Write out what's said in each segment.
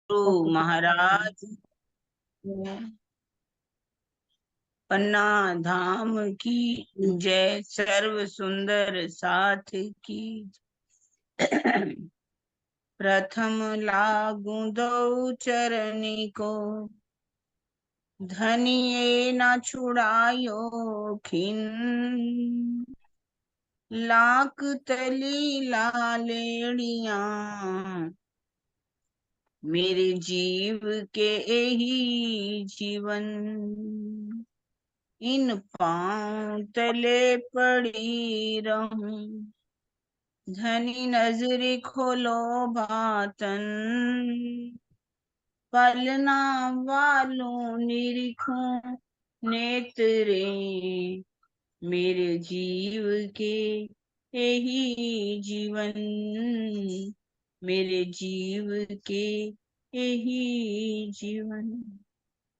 गुरु सतगुरु महाराज पन्ना धाम की जय, सर्व सुंदर साथ की। प्रथम लागू दो चरनी को, धनिये न छुड़ायो खिन। लाख तली लालेड़िया, मेरे जीव के यही जीवन। इन पांव तले पड़ी रहूं, धनी नजर खोलो बातन। पलना वालों निरीखों नेत्रे, मेरे जीव के यही जीवन। मेरे जीव के यही जीवन।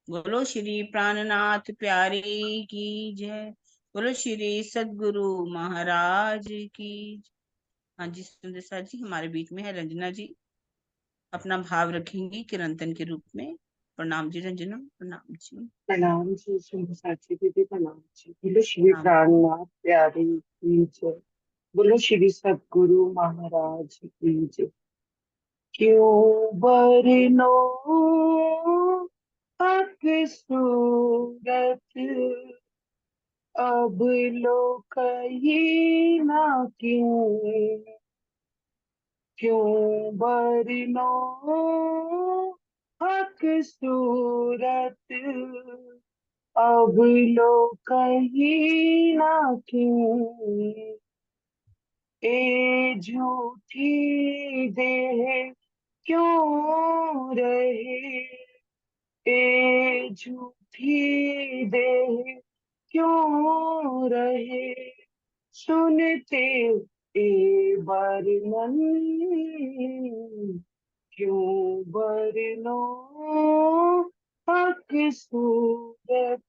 बोलो श्री प्राणनाथ प्यारे की जय। बोलो श्री सदगुरु महाराज की। हाँ जी सुंदर साथ जी हमारे बीच में है रंजना जी, अपना भाव रखेंगी किरंतन के रूप में। प्रणाम जी रंजना, प्रणाम जी। प्रणाम जी। सुंदर साची दीदी प्रणाम जी। बोलो श्री प्रणाम। प्राणनाथ प्यारी की जय। बोलो श्री सतगुरु महाराज की जय। क्यों बरनो हक सूरत, अब लो कहीं ना क्यों। क्यों बरनो हक सूरत, अब लो कहीं ना क्यों। ए झूठी देह क्यों रहे, ए झूठी देह क्यों रहे। सुनते ए वर्णन, क्यों बरनो हक सूरत।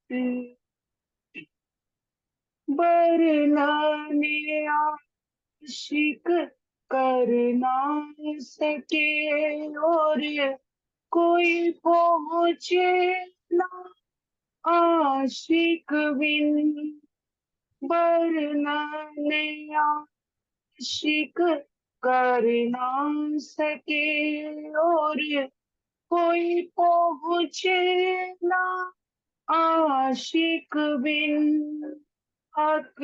बरनाने आशिक कर ना सके, और कोई पहुँचे ना आशिक बिन। बरनाने आशिक कर ना सके, और कोई पहुँचे ना आशिक बिन। हक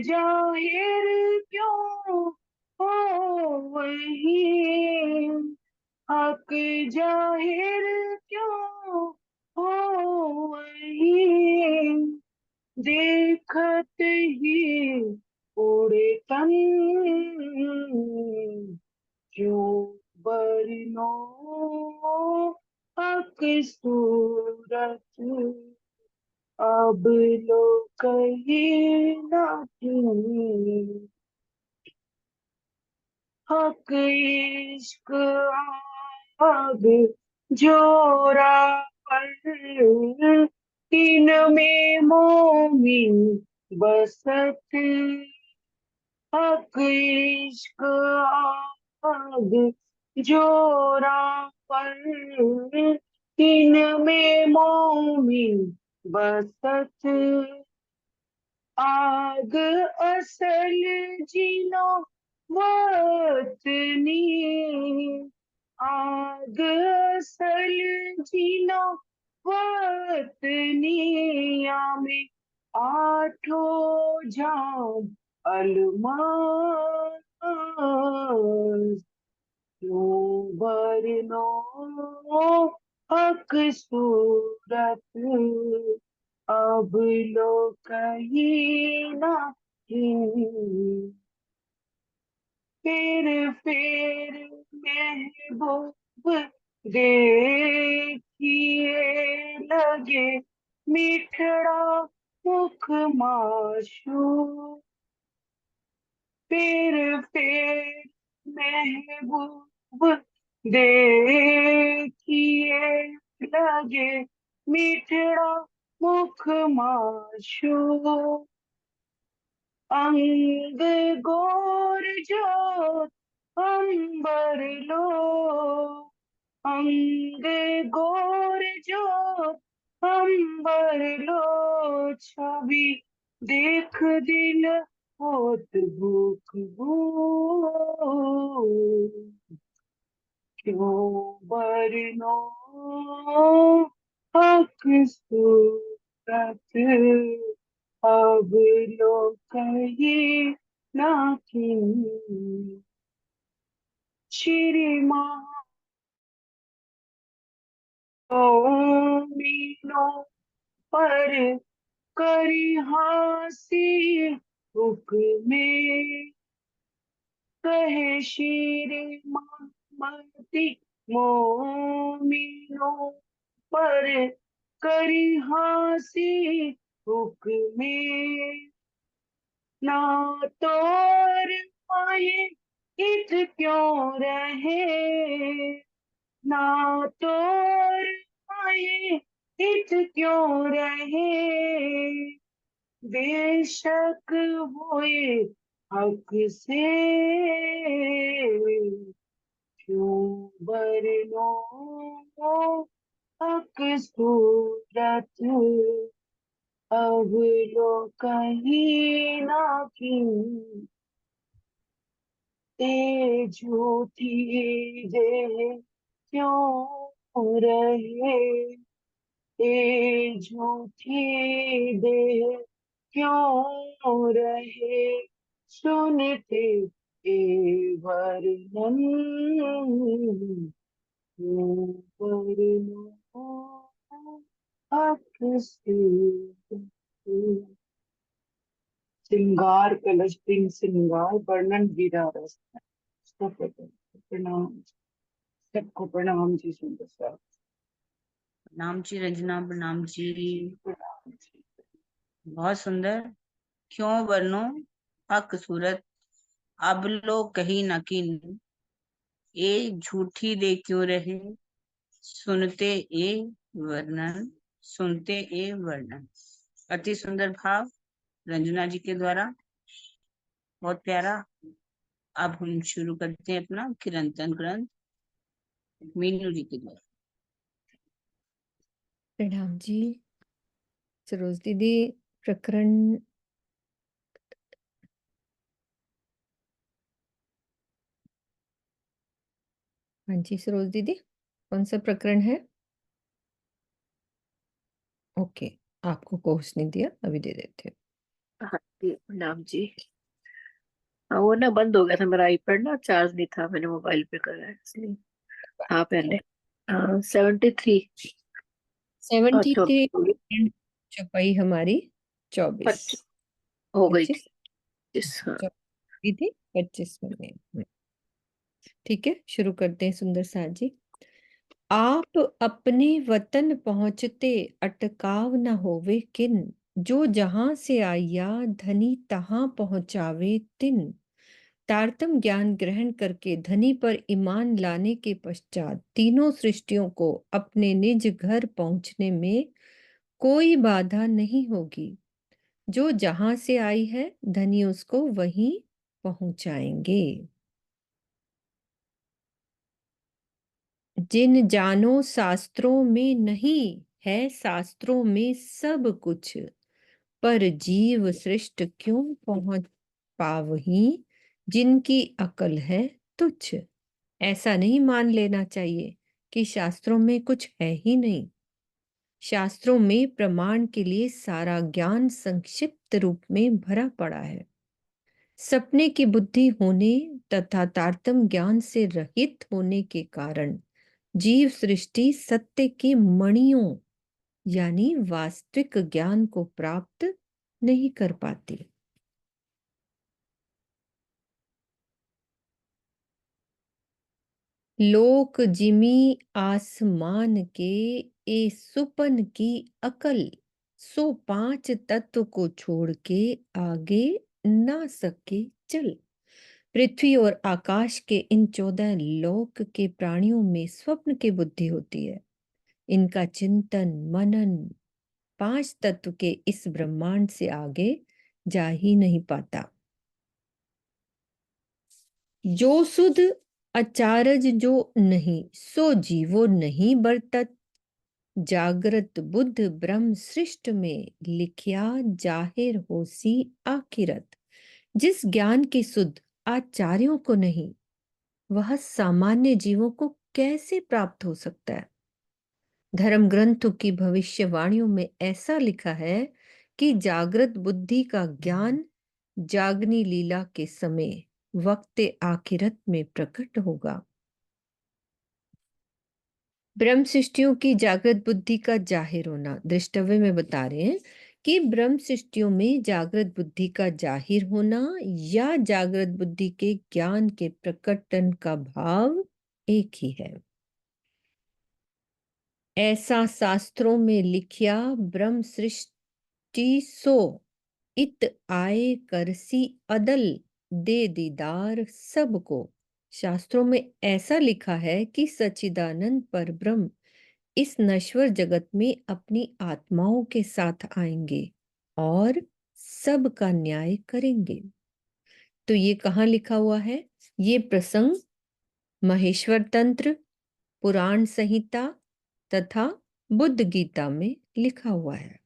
जाहिर क्यों हो वही, हक जाहिर क्यों हो वही। देखत ही उड़े तन, क्यों बरनो हक सूरत, अब लो कहीं ना क्यों। हक इश्क आग जोरा पर, तीन में मोमिन बसत। हक इश्क आग जोरा पर, तीन में मोमिन बसत। आग असल जीनो वतनी, आग असल जीनो वतनिया में आठों जाम अलमास। क्यों बरनो हक सूरत, अब लो कहीं ना कहीं। फिर महबूब देखिए लगे, मिठड़ा मुख माशूक। फिर महबूब देखिए लगे, मिठड़ा मुख माशूक। अंग गोर जो अंबर लो, अंग गोर जो अंबर लो छवि देख दिल होत भूख भूख क्यों बरनो हक सूरत अब लोग ये ना किन श्री मीनो पर करी हासी हुक्मे कहे श्री मती मोमिनो पर करी हासी हुक्मे ना तोर पाए इत क्यों रहे ना तोर पाए इत क्यों रहे बेशक हुए हक से क्यों बरनो हक सूरत अब लो कहीं ना कहीं ते झूठी देह क्यों रहे ते झूठी देह क्यों रहे सुनते ए वर्णन क्यों वर्णन हक से श्रृंगार कलश दिन श्रृंगार वर्णन गिरा रस सबको प्रणाम सबको प्रणाम जी सुंदर साहब प्रणाम जी रंजना, प्रणाम जी। प्रणाम जी बहुत सुंदर। क्यों वर्णो हक सूरत अब लो कहीं न किन, ए झूठी दे क्यों रहे सुनते ए वर्णन, सुनते ए वर्णन। अति सुंदर भाव रंजना जी के द्वारा, बहुत प्यारा। अब हम शुरू करते हैं अपना कीर्तन ग्रंथ मीनू जी के द्वारा। प्रणाम जी। सरोज दीदी, प्रकरण हाँ जी सरोज दीदी, कौन सा प्रकरण है? ओके, आपको कोर्स नहीं दिया, अभी दे देते हैं। हाँ जी प्रणाम जी। हाँ वो ना बंद हो गया था मेरा आईपैड ना, चार्ज नहीं था, मैंने मोबाइल पे करा है इसलिए। हाँ पहले 73 73 24 छपाई हमारी 24 हो गई 25 थी हाँ। 24 थी, 25 में ठीक है, शुरू करते हैं सुंदर साथ जी। आप अपने वतन पहुंचते अटकाव न होवे किन, जो जहां से आया धनी तहां पहुंचावे तिन। तारतम ज्ञान ग्रहण करके धनी पर ईमान लाने के पश्चात तीनों सृष्टियों को अपने निज घर पहुंचने में कोई बाधा नहीं होगी। जो जहां से आई है धनी उसको वहीं पहुंचाएंगे। जिन जानो शास्त्रों में नहीं है शास्त्रों में सब कुछ, पर जीव सृष्ट क्यों पहुंच पावहीं जिनकी अकल है तुच्छ। ऐसा नहीं मान लेना चाहिए कि शास्त्रों में कुछ है ही नहीं। शास्त्रों में प्रमाण के लिए सारा ज्ञान संक्षिप्त रूप में भरा पड़ा है। सपने की बुद्धि होने तथा तारतम ज्ञान से रहित होने के कारण जीव सृष्टि सत्य की मणियों यानी वास्तविक ज्ञान को प्राप्त नहीं कर पाती। लोक जिमी आसमान के ए सुपन की अकल, सो पांच तत्व को छोड़ के आगे ना सके चल। पृथ्वी और आकाश के इन 14 लोक के प्राणियों में स्वप्न की बुद्धि होती है। इनका चिंतन मनन 5 तत्व के इस ब्रह्मांड से आगे जा ही नहीं पाता। जो सुध अचारज जो नहीं सो जीवो नहीं बरतत, जागृत बुद्ध ब्रह्म सृष्ट में लिखिया जाहिर होसी आखिरत। जिस ज्ञान की सुध आचार्यों को नहीं, वह सामान्य जीवों को कैसे प्राप्त हो सकता है? धर्म ग्रंथों की भविष्यवाणियों में ऐसा लिखा है कि जागृत बुद्धि का ज्ञान जागनी लीला के समय वक्त आखिरत में प्रकट होगा। ब्रह्म सृष्टियों की जागृत बुद्धि का जाहिर होना, दृष्टव्य में बता रहे हैं कि ब्रह्म सृष्टियों में जागृत बुद्धि का जाहिर होना या जागृत बुद्धि के ज्ञान के प्रकटन का भाव एक ही है। ऐसा शास्त्रों में लिखिया ब्रह्म सृष्टि सो, इत आए करसी अदल दे दीदार सबको। शास्त्रों में ऐसा लिखा है कि सच्चिदानंद पर ब्रह्म इस नश्वर जगत में अपनी आत्माओं के साथ आएंगे और सबका न्याय करेंगे। तो ये कहाँ लिखा हुआ है? ये प्रसंग महेश्वर तंत्र, पुराण संहिता तथा बुद्ध गीता में लिखा हुआ है।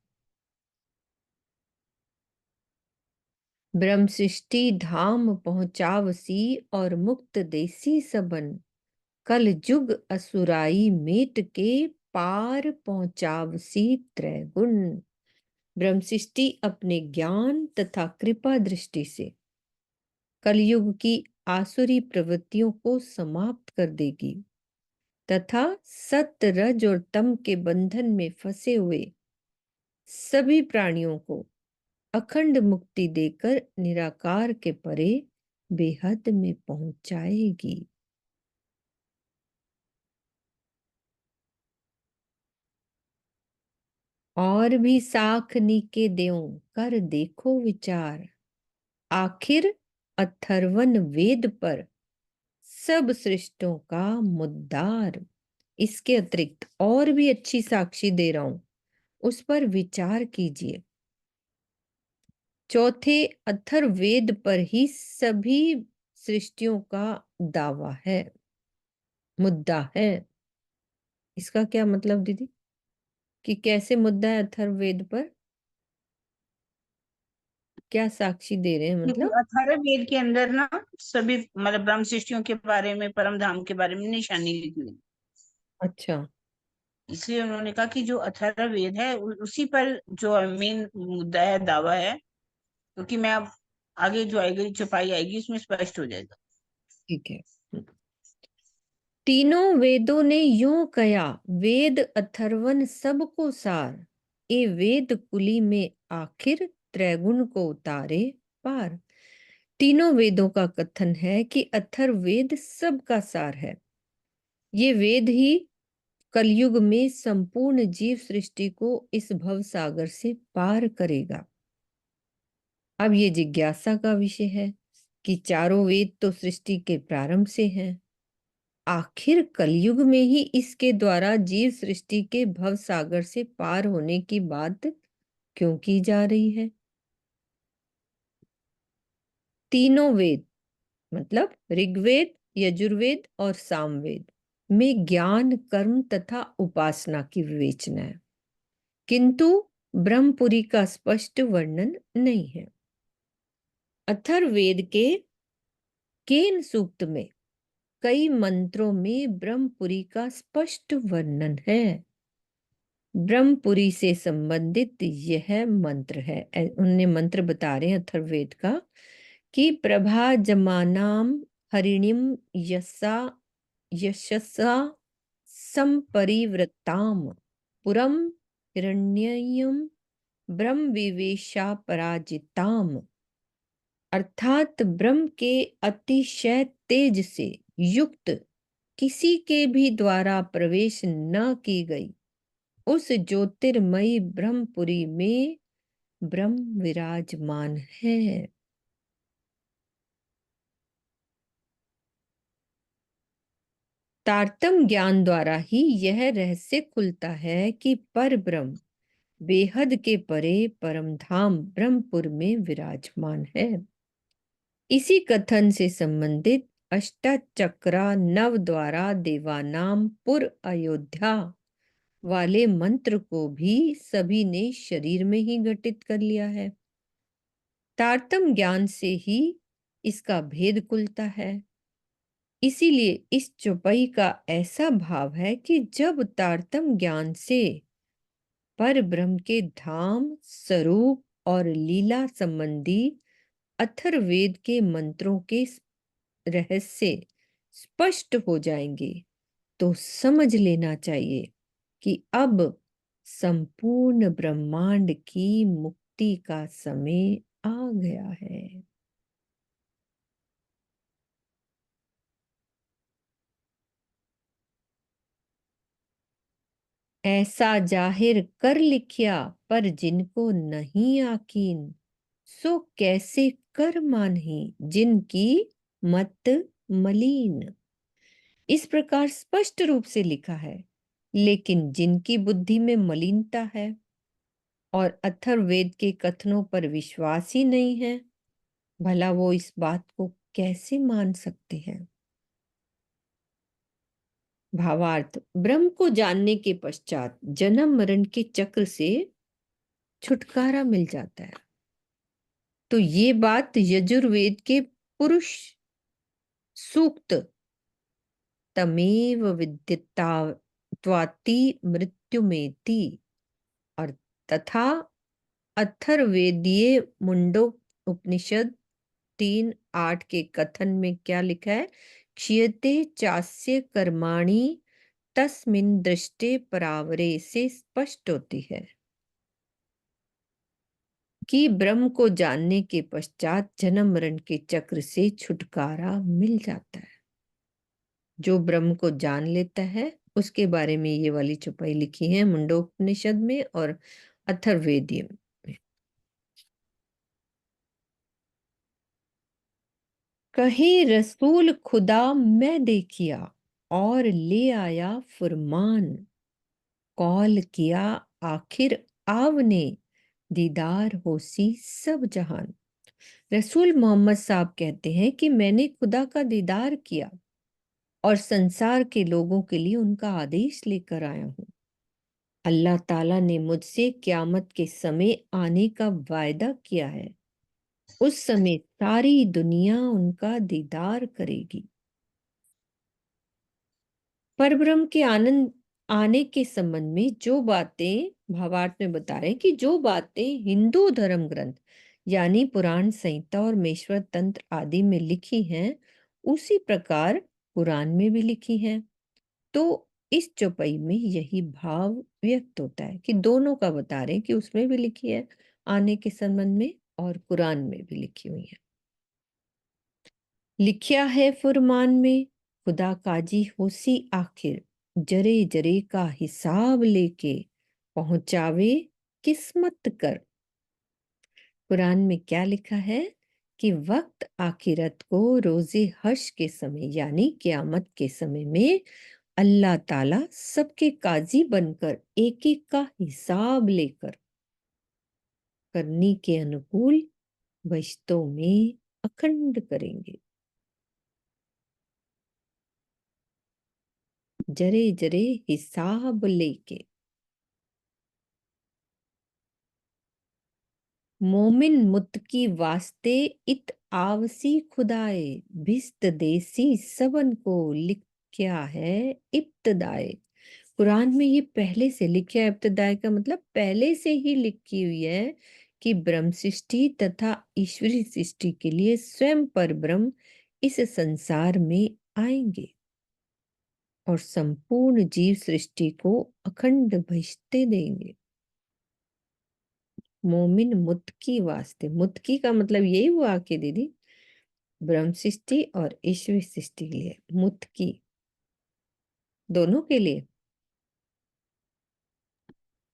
ब्रह्म सृष्टि धाम पहुंचावसी और मुक्त देसी सबन, कल युग असुराई मेट के पार पहुंचावसी त्रैगुण। ब्रह्म सृष्टि अपने ज्ञान तथा कृपा दृष्टि से कलयुग की आसुरी प्रवृत्तियों को समाप्त कर देगी तथा सत्य रज और तम के बंधन में फंसे हुए सभी प्राणियों को अखंड मुक्ति देकर निराकार के परे बेहद में पहुंचाएगी। और भी साख नीके देओ कर देखो विचार, आखिर अथर्वन वेद पर सब सृष्टों का मुद्दार। इसके अतिरिक्त और भी अच्छी साक्षी दे रहा हूं, उस पर विचार कीजिए। चौथे अथर्ववेद पर ही सभी सृष्टियों का दावा है, मुद्दा है। इसका क्या मतलब दीदी, कि कैसे मुद्दा है अथर्ववेद पर? क्या साक्षी दे रहे हैं क्योंकि मतलब? अथर्ववेद के अंदर ना सभी मतलब ब्रह्म सृष्टियों के बारे में, परम धाम के बारे में निशानी लिखी हुई। अच्छा, इसलिए उन्होंने कहा कि जो अथर्ववेद है उसी पर जो मेन मुद्दा है, दावा है। क्योंकि मैं अब आगे जो आएगी छपाई आएगी उसमें स्पष्ट हो जाएगा। ठीक है। तीनों वेदों ने यूं कया, वेद अथर्वन सबको सार, ए वेद कुली में आखिर त्रैगुण को उतारे पार। तीनों वेदों का कथन है कि अथर्ववेद सबका सार है। ये वेद ही कलयुग में संपूर्ण जीव सृष्टि को इस भव सागर से पार करेगा। अब ये जिज्ञासा का विषय है कि चारों वेद तो सृष्टि के प्रारंभ से हैं, आखिर कलयुग में ही इसके द्वारा जीव सृष्टि के भव सागर से पार होने की बात क्यों की जा रही है? तीनों वेद मतलब ऋग्वेद, यजुर्वेद और सामवेद में ज्ञान, कर्म तथा उपासना की विवेचना है, किंतु ब्रह्मपुरी का स्पष्ट वर्णन नहीं है। अथर्ववेद के केन सूक्त में कई मंत्रों में ब्रह्मपुरी का स्पष्ट वर्णन है। ब्रह्मपुरी से संबंधित यह मंत्र है, उनने मंत्र बता रहे हैं अथर्ववेद का कि प्रभा जमानाम हरिणीम यसा यशसा संपरिवृत्ताम पुरम हिरण्ययम ब्रह्म विवेशा पराजिताम। अर्थात ब्रह्म के अतिशय तेज से युक्त किसी के भी द्वारा प्रवेश न की गई उस ज्योतिर्मयी ब्रह्मपुरी में ब्रह्म विराजमान है। तारतम ज्ञान द्वारा ही यह रहस्य खुलता है कि पर ब्रह्म बेहद के परे परम धाम ब्रह्मपुर में विराजमान है। इसी कथन से संबंधित अष्टचक्रा नव द्वारा देवानाम पुर अयोध्या वाले मंत्र को भी सभी ने शरीर में ही घटित कर लिया है। तारतम ज्ञान से ही इसका भेद खुलता है। इसीलिए इस चौपाई का ऐसा भाव है कि जब तारतम ज्ञान से पर ब्रह्म के धाम, स्वरूप और लीला संबंधी अथर्ववेद के मंत्रों के रहस्य स्पष्ट हो जाएंगे तो समझ लेना चाहिए कि अब संपूर्ण ब्रह्मांड की मुक्ति का समय आ गया है। ऐसा जाहिर कर लिखिया पर जिनको नहीं आकीन, सो कैसे कर मानही जिनकी मत मलिन। इस प्रकार स्पष्ट रूप से लिखा है, लेकिन जिनकी बुद्धि में मलिनता है और अथर्ववेद के कथनों पर विश्वास ही नहीं है, भला वो इस बात को कैसे मान सकते हैं। भावार्थ, ब्रह्म को जानने के पश्चात जन्म मरण के चक्र से छुटकारा मिल जाता है। तो ये बात यजुर्वेद के पुरुष सूक्त तमेव विद्यत्वाति मृत्युमेति और तथा अथर्ववेदीय मुंडो उपनिषद 3:8 के कथन में क्या लिखा है, क्षीयते चास्य कर्माणि तस्मिन् दृष्टे परावरे से स्पष्ट होती है कि ब्रह्म को जानने के पश्चात जन्म मरण के चक्र से छुटकारा मिल जाता है। जो ब्रह्म को जान लेता है उसके बारे में ये वाली चौपाई लिखी है मुंडोपनिषद में और अथर्ववेदीय में। कहे रसूल खुदा मैं देखिया और ले आया फुरमान, कौल किया आखिर आवने दीदार होसी सब जहान। रसूल मोहम्मद साहब कहते हैं कि मैंने खुदा का दीदार किया और संसार के लोगों के लिए उनका आदेश लेकर आया हूं। अल्लाह ताला ने मुझसे क़यामत के समय आने का वायदा किया है। उस समय सारी दुनिया उनका दीदार करेगी। परब्रह्म के आनंद आने के संबंध में जो बातें भावार्थ में बता रहे हैं कि जो बातें हिंदू धर्म ग्रंथ यानी पुराण संहिता और मेश्वर तंत्र आदि में लिखी हैं, उसी प्रकार कुरान में भी लिखी हैं। तो इस चौपाई में यही भाव व्यक्त होता है कि दोनों का बता रहे हैं कि उसमें भी लिखी है आने के संबंध में और कुरान में भी लिखी हुई है। लिखा है फुरमान में खुदा काजी होसी आखिर, जरे जरे का हिसाब लेके पहुंचावे किस्मत कर। कुरान में क्या लिखा है कि वक्त आखिरत को रोजे हर्ष के समय यानी क़यामत के समय में अल्लाह ताला सबके काजी बनकर एक एक का हिसाब लेकर करनी के अनुकूल बश्तों में अखंड करेंगे। जरे जरे हिसाब लेके। मोमिन मुत्की वास्ते इत आवसी खुदाए, भिस्त देसी सबन को लिखा है इब्तदाए। कुरान में ये पहले से लिखा है, इब्तदाए का मतलब पहले से ही लिखी हुई है कि ब्रह्म सृष्टि तथा ईश्वरी सृष्टि के लिए स्वयं पर ब्रह्म इस संसार में आएंगे और संपूर्ण जीव सृष्टि को अखंड बहिश्ते देंगे। मोमिन मुत्की वास्ते, मुत्की का मतलब यही हुआ कि दीदी ब्रह्म सृष्टि और ईश्वरी सृष्टि के लिए, मुत्की दोनों के लिए।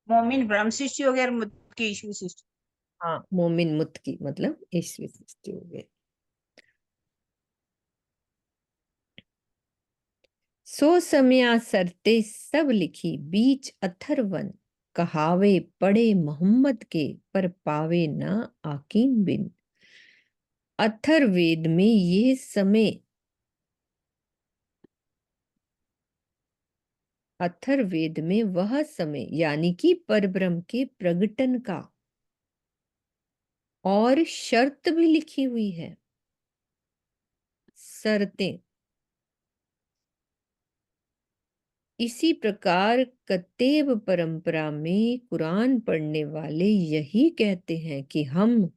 मोमिन ब्रह्म सृष्टि हो गया और मुत्की ईश्वरी सृष्टि। हाँ, मोमिन मुत्की मतलब ईश्वरी सृष्टि हो गई। सो समया सरते सब लिखी बीच अथर्वन, कहावे पढ़े मोहम्मद के पर पावे ना आकीन बिन। अथर्ववेद में ये समय अथर्ववेद में वह समय यानी कि परब्रह्म के प्रगटन का और शर्त भी लिखी हुई है, शर्तें। इसी प्रकार कतेब परंपरा में कुरान पढ़ने वाले यही कहते हैं कि हम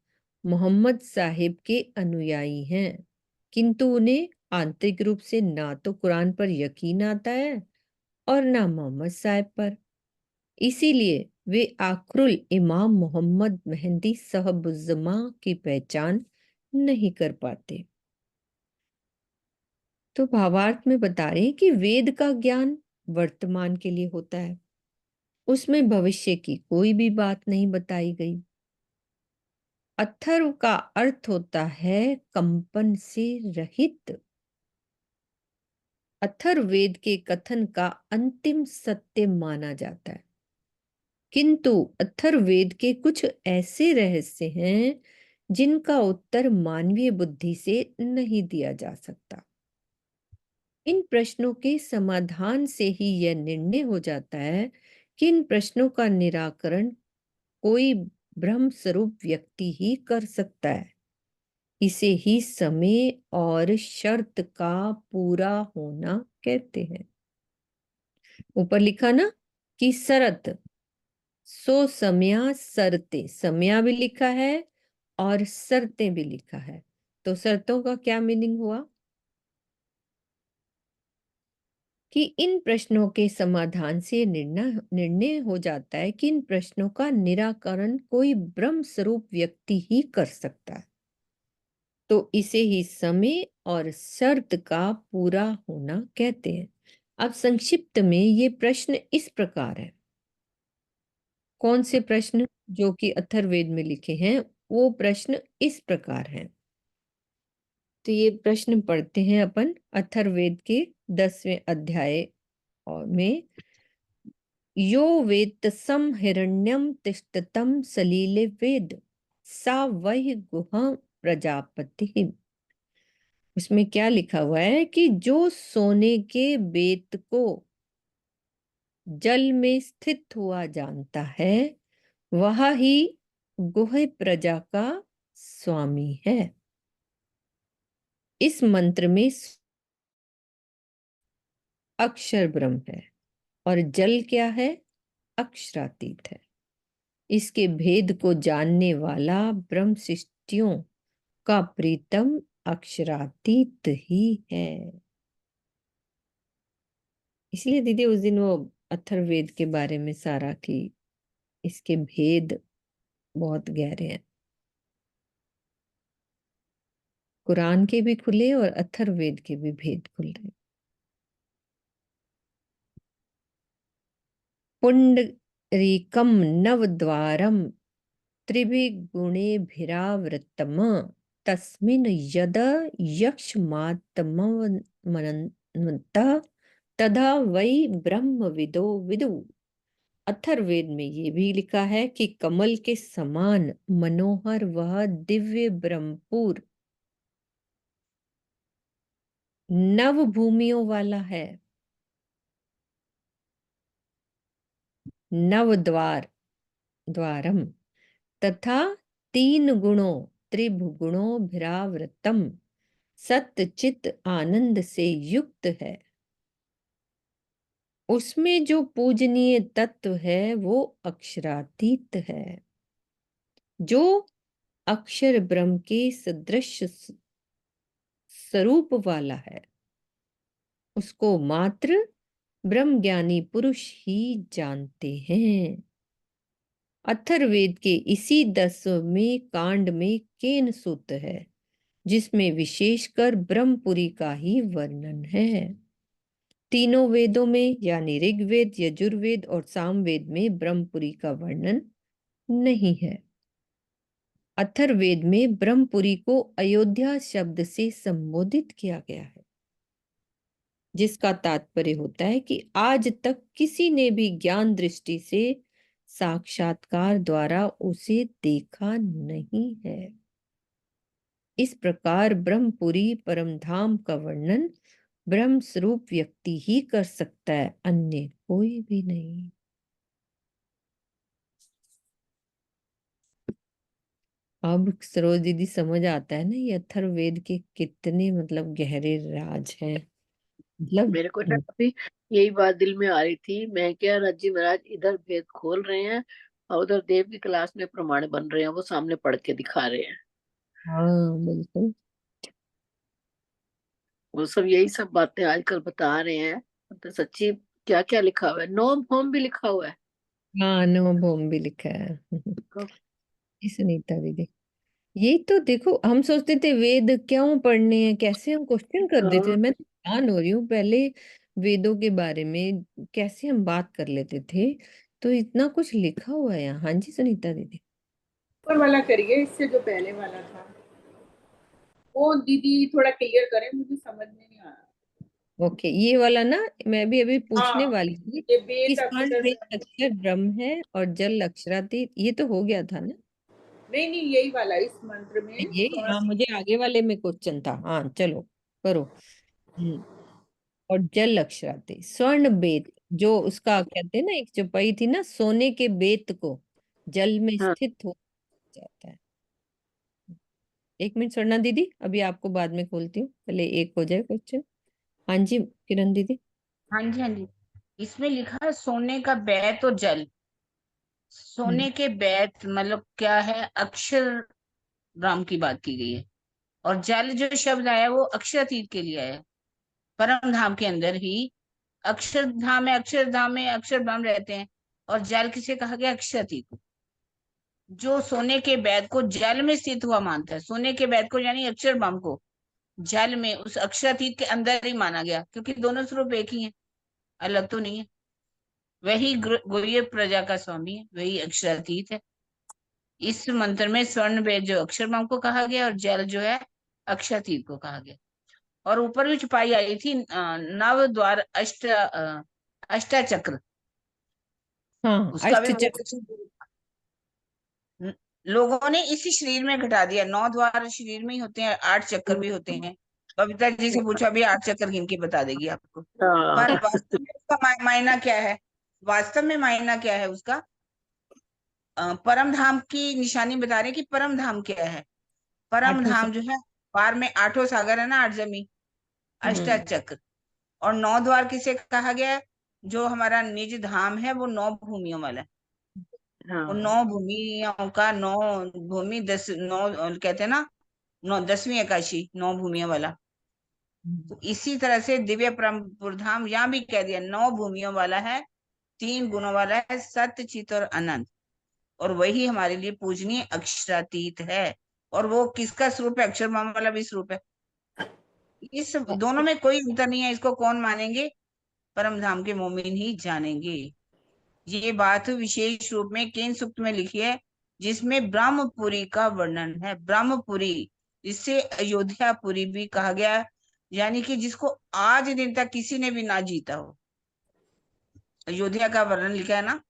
मोहम्मद साहिब के अनुयायी हैं, किंतु उन्हें आंतरिक रूप से ना तो कुरान पर यकीन आता है और ना मोहम्मद साहिब पर। इसीलिए वे आखरुल इमाम मोहम्मद मेहंदी साहबुज़्ज़मा की पहचान नहीं कर पाते। तो भावार्थ में बता रहे हैं कि वेद का ज्ञान वर्तमान के लिए होता है, उसमें भविष्य की कोई भी बात नहीं बताई गई। अथर्व का अर्थ होता है कंपन से रहित। अथर्ववेद के कथन का अंतिम सत्य माना जाता है, किंतु अथर्ववेद के कुछ ऐसे रहस्य हैं जिनका उत्तर मानवीय बुद्धि से नहीं दिया जा सकता। इन प्रश्नों के समाधान से ही यह निर्णय हो जाता है कि इन प्रश्नों का निराकरण कोई ब्रह्म स्वरूप व्यक्ति ही कर सकता है। इसे ही समय और शर्त का पूरा होना कहते हैं। ऊपर लिखा ना कि शरत, सो समया शर्तें, समया भी लिखा है और शर्तें भी लिखा है। तो शर्तों का क्या मीनिंग हुआ कि इन प्रश्नों के समाधान से निर्णय हो जाता है कि इन प्रश्नों का निराकरण कोई ब्रह्म स्वरूप व्यक्ति ही कर सकता है। तो इसे ही समय और शर्त का पूरा होना कहते हैं। अब संक्षिप्त में ये प्रश्न इस प्रकार है। कौन से प्रश्न? जो कि अथर्ववेद में लिखे हैं वो प्रश्न इस प्रकार हैं। तो ये प्रश्न पढ़ते हैं अपन अथर्ववेद के 10वें अध्याय और में। यो वेत्तसं हिरण्यं तिष्ठतं सलीले वेद सा वही गुहा प्रजापति। उसमें क्या लिखा हुआ है कि जो सोने के बेत को जल में स्थित हुआ जानता है वह ही गुह प्रजा का स्वामी है। इस मंत्र में अक्षर ब्रह्म है और जल क्या है? अक्षरातीत है। इसके भेद को जानने वाला ब्रह्म सृष्टियों का प्रीतम अक्षरातीत ही है। इसलिए दीदी उस दिन वो अथर्ववेद के बारे में सारा की इसके भेद बहुत गहरे हैं। कुरान के भी खुले और अथर्ववेद के भी भेद खुल रहे। पुंडरीकम नवद्वारम त्रिभिगुणेभिरावृतम तस्मिन् यद यक्षमात्मवन्तः तदा वै ब्रह्मविदो विदु। अथर्ववेद में ये भी लिखा है कि कमल के समान मनोहर वह दिव्य ब्रह्मपुर नव भूमियों वाला है। नव द्वारम तथा 3 गुणों त्रिभुगुणों भिरावृतम सत्य चित आनंद से युक्त है। उसमें जो पूजनीय तत्व है वो अक्षरातीत है, जो अक्षर ब्रह्म के सदृश स्वरूप वाला है। उसको मात्र ब्रह्म ज्ञानी पुरुष ही जानते हैं। अथर्ववेद के इसी 10वें कांड में केन सूत्र है जिसमें विशेषकर ब्रह्मपुरी का ही वर्णन है। तीनों वेदों में यानी ऋग्वेद, यजुर्वेद और सामवेद में ब्रह्मपुरी का वर्णन नहीं है। अथर्ववेद में ब्रह्मपुरी को अयोध्या शब्द से संबोधित किया गया है, जिसका तात्पर्य होता है कि आज तक किसी ने भी ज्ञान दृष्टि से साक्षात्कार द्वारा उसे देखा नहीं है। इस प्रकार ब्रह्मपुरी परमधाम का वर्णन ब्रह्म स्वरूप व्यक्ति ही कर सकता है, अन्य कोई भी नहीं। अब सरोज दीदी समझ आता है ना ये अथर्ववेद के कितने मतलब गहरे राज हैं। मतलब मेरे को ना अभी यही बात दिल में आ रही थी। मैं क्या, राजी महाराज इधर वेद खोल रहे हैं और उधर देव की क्लास में प्रमाण बन रहे हैं, वो सामने पढ़ के दिखा रहे हैं। हाँ बिल्कुल। वो सब यही सब बातें आजकल बता रहे हैं। तो सच्ची क्या क्या लिखा हुआ है, नोम होम भी लिखा हुआ है। हाँ अनुभव भी लिखा है। ये सुनीता दीदी, ये तो देखो हम सोचते थे वेद क्यों पढ़ने हैं, कैसे हम क्वेश्चन कर देते थे। हाँ, मैं तो हैरान हो रही हूँ, पहले वेदों के बारे में कैसे हम बात कर लेते थे, तो इतना कुछ लिखा हुआ है यहाँ। हाँ जी सुनीता दीदी। ऊपर वाला करिए, इससे जो पहले वाला था वो दीदी थोड़ा क्लियर करें, मुझे समझ में नहीं आ रहा। ओके, ये वाला ना मैं भी अभी पूछने हाँ, वाली थी ये कि वेद स्वर्ण अक्षर वेद अक्षर ब्रह्म है और जल अक्षरातीत, ये तो हो गया था ना। नहीं नहीं, यही वाला इस मंत्र में ये थोड़ा हाँ, सा। मुझे आगे वाले में क्वेश्चन था। हाँ चलो करो। और जल अक्षराते स्वर्ण बेत, जो उसका कहते हैं ना, एक चौपाई थी ना, सोने के बेत को जल में हाँ, स्थित हो जाता है। एक मिनट स्वर्णा दीदी, अभी आपको बाद में खोलती हूँ, पहले एक हो जाए क्वेश्चन। हाँ जी किरण दीदी। हाँ जी, हाँ जी। इसमें लिखा है सोने का बैत और जल। हम्म। सोने के बैत मतलब क्या है, अक्षर राम की बात की गई है। और जल जो शब्द आया वो अक्षरातीत के लिए आया है। परम धाम के अंदर ही अक्षरधाम में अक्षर ब्रह्म रहते हैं। और जल किसे कहा गया, अक्षरातीत को। जो सोने के बैत को जल में स्थित हुआ मानता है, सोने के बैत को यानी अक्षर ब्रह्म को जल में उस अक्षरातीत के अंदर ही माना गया, क्योंकि दोनों स्वरूप एक ही है, अलग तो नहीं है। वही गुह्य प्रजा का स्वामी है, वही अक्षरातीत है। इस मंत्र में स्वर्ण वेद जो अक्षर ब्रह्म को कहा गया और जल जो है अक्षरातीत को कहा गया। और ऊपर भी छुपाई आई थी नव द्वार अष्टाचक्र। हाँ उसका भी अष्टचक्र। मतलब लोगों ने इसी शरीर में घटा दिया। 9 द्वार शरीर में ही होते हैं, 8 चक्कर भी होते हैं। बबीता जी से पूछा भी 8 चक्कर गिन के बता देगी आपको। पर हाँ, वास्तव में उसका मायना क्या है, वास्तव में मायना क्या है उसका। परम धाम की निशानी बता रहे हैं कि परम धाम क्या है। परम आठों धाम सब। जो है, पार में 8 सागर है ना, 8 जमी, हम्म, अष्टाचक्र। और 9 द्वार किसे कहा गया है, जो हमारा निज धाम है वो 9 भूमियों वाला है। वो हाँ, 9 भूमियों का, 9 भूमि 10, 9 कहते हैं ना, 10वीं आकाशी 9 भूमियों वाला। तो इसी तरह से दिव्य परम धाम यहाँ भी कह दिया, 9 भूमियों वाला है, 3 गुणों वाला है, सत्य चित और अनंत। और वही हमारे लिए पूजनीय अक्षरातीत है। और वो किसका स्वरूप है, अक्षर मामा वाला भी स्वरूप है। इस दोनों में कोई अंतर नहीं है। इसको कौन मानेंगे, परम धाम के मोमिन ही जानेंगे। ये बात विशेष रूप में केन सूक्त में लिखी है, जिसमें ब्रह्मपुरी का वर्णन है। ब्रह्मपुरी, जिसे अयोध्यापुरी भी कहा गया, यानी कि जिसको आज दिन तक किसी ने भी ना जीता हो। अयोध्या का वर्णन लिखा है ना,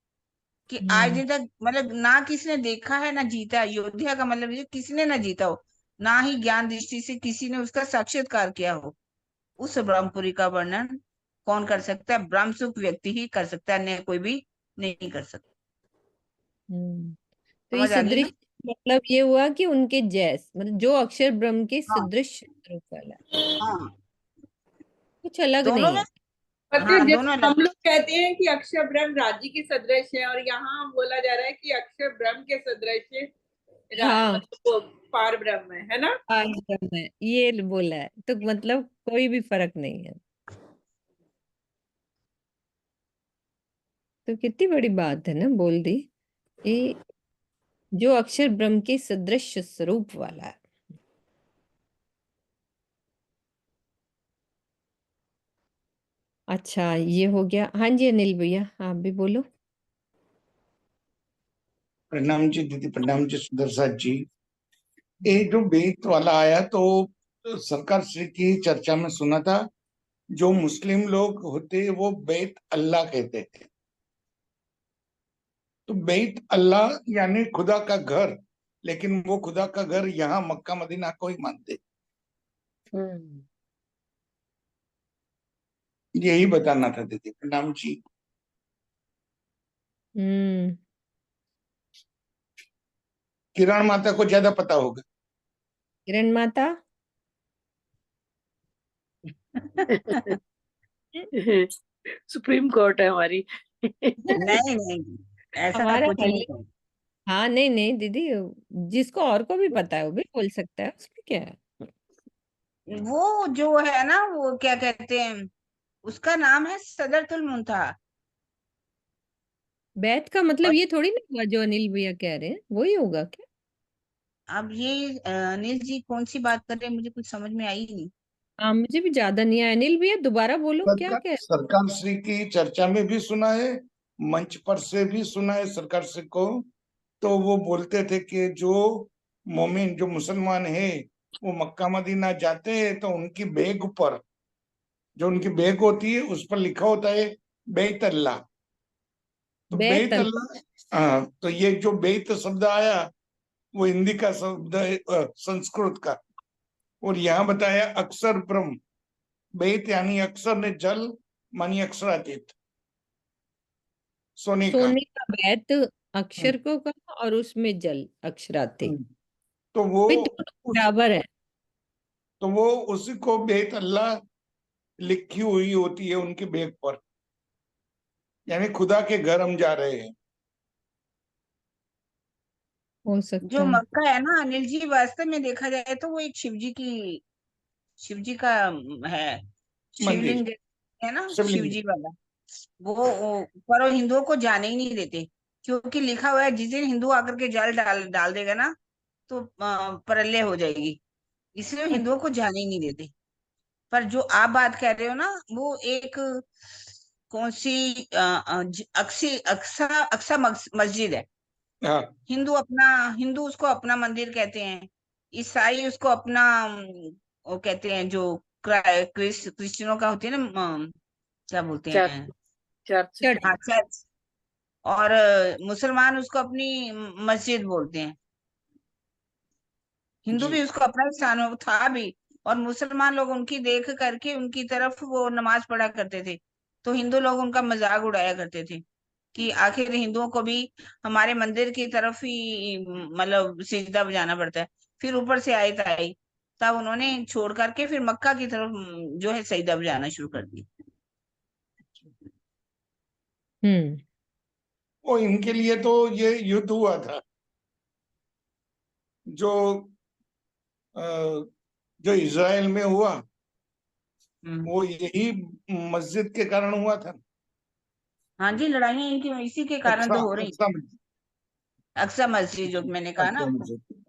कि आज हम्म। दिन तक मतलब ना किसी ने देखा है ना जीता है। अयोध्या का मतलब ये किसी ने ना जीता हो, ना ही ज्ञान दृष्टि से किसी ने उसका साक्षात्कार किया हो। उस ब्रह्मपुरी का वर्णन कौन कर सकता है, ब्रह्मसुख व्यक्ति ही कर सकता है, अन्य कोई भी नहीं कर सकता। तो ये समझ आ गई सदृश ना। मतलब ये हुआ कि उनके जैस, मतलब जो अक्षर ब्रह्म के हाँ, सदृश रूप वाला है, हाँ, कुछ अलग दोनों नहीं में। है। पता है, हाँ, जैसे दोनों हम अलग। लोग कहते हैं कि अक्षर ब्रह्म राज्य की सदृश है, और यहाँ बोला जा रहा है कि अक्षर ब्रह्म के सदृश हाँ मतलब वो पार ब्रह्म है ना। आज ब्रह्म है ये बोला है, तो मतलब कोई भी फर्क नहीं है। तो कितनी बड़ी बात है ना बोल दी, कि जो अक्षर ब्रह्म के सदृश स्वरूप वाला है। अच्छा ये हो गया। हाँ जी अनिल भैया आप भी बोलो। प्रणाम जी दीदी, प्रणाम जी सुदर्शन जी। ये जो बेत वाला आया तो सरकार श्री की चर्चा में सुना था, जो मुस्लिम लोग होते वो बेत अल्लाह कहते थे। तो बेत अल्लाह यानी खुदा का घर, लेकिन वो खुदा का घर यहाँ मक्का मदीना को ही मानते। हम्म, यही बताना था दीदी। प्रणाम जी। हम्म। किरण माता को ज्यादा पता होगा। किरण माता। सुप्रीम कोर्ट है हमारी। नहीं नहीं, ऐसा हमारा कुछ हल। नहीं है। हाँ, नहीं नहीं दीदी, जिसको और को भी पता है वो भी बोल सकता है, उसमें क्या है। वो जो है ना, वो क्या कहते हैं, उसका नाम है सदरतुल मुंतहा। बैत का मतलब और ये थोड़ी ना हुआ जो अनिल भैया कह रहे हैं वही होगा क्या। अब ये अनिल जी कौन सी बात कर रहे हैं, मुझे कुछ समझ में आई नहीं। हाँ, मुझे भी ज्यादा नहीं आया। अनिल भैया दोबारा बोलो, क्या सरकार क्या। सरकार श्री की चर्चा में भी सुना है, मंच पर से भी सुना है सरकार श्री को। तो वो बोलते थे कि जो मोमिन, जो मुसलमान है, वो मक्का मदीना जाते हैं तो उनकी बैग पर, जो उनकी बैग होती है उस पर लिखा होता है बैत अल्लाह। तो बैत बैतल। अल्लाह, हाँ, तो ये जो बैत शब्द आया वो हिंदी का शब्द है, संस्कृत का। और यहाँ बताया अक्षर ब्रह्म। बैत यानी अक्षर ने जल, मानी अक्षरातीत, सोने का। सोने का बैत हम्म, अक्षर को कहा और उसमें जल अक्षराते। हम्म। तो वो भाई दोनों उस बराबर है। तो वो उसी को बैत अल्लाह लिखी हुई होती है उनके बैग पर, यानी खुदा के घर हम जा रहे हैं। हो सकता जो है। मक्का है ना अनिल जी, वास्तव में देखा जाए तो वो एक शिव जी का है, मंदिर, शिवलिंग है ना, शिव शिवलिंग। जी वाला। पर वो हिंदुओं को जाने ही नहीं देते, क्योंकि लिखा हुआ है जिस दिन हिंदू आकर के जल डाल डाल देगा ना, तो प्रलय हो जाएगी। इसलिए वो हिंदुओं को जाने ही नहीं देते। पर जो आप बात कर रहे हो ना, वो एक कौन सी अक्सी अक्सा अक्सा मस्जिद है। हाँ हिंदू हिंदू उसको अपना मंदिर कहते हैं। ईसाई उसको अपना वो कहते हैं, जो क्रिश्चियनों का होती है ना, क्या बोलते चर्च। हैं, चर्च। चर्च। हाँ चर्च। और मुसलमान उसको अपनी मस्जिद बोलते हैं। हिंदू जी। भी उसको अपना ही स्थान था भी। और मुसलमान लोग उनकी देख करके उनकी तरफ वो नमाज पढ़ा करते थे, तो हिंदू लोग उनका मजाक उड़ाया करते थे कि आखिर हिंदुओं को भी हमारे मंदिर की तरफ ही मतलब सिजदा बजाना पड़ता है। फिर ऊपर से आयत आई, तब उन्होंने छोड़ करके फिर मक्का की तरफ जो है सजदा बजाना शुरू कर दिया। हम्म। और इनके लिए तो ये युद्ध हुआ था, जो अ, जो इज़राइल में हुआ, हम्म। वो यही मस्जिद के कारण हुआ था। हाँ जी, लड़ाइयाँ इनकी इसी के कारण अक्सा तो हो रही। अक्सा मस्जिद। अक्सा मस्जिद जो मैंने कहा ना अक्सा आपको। मस्जिद।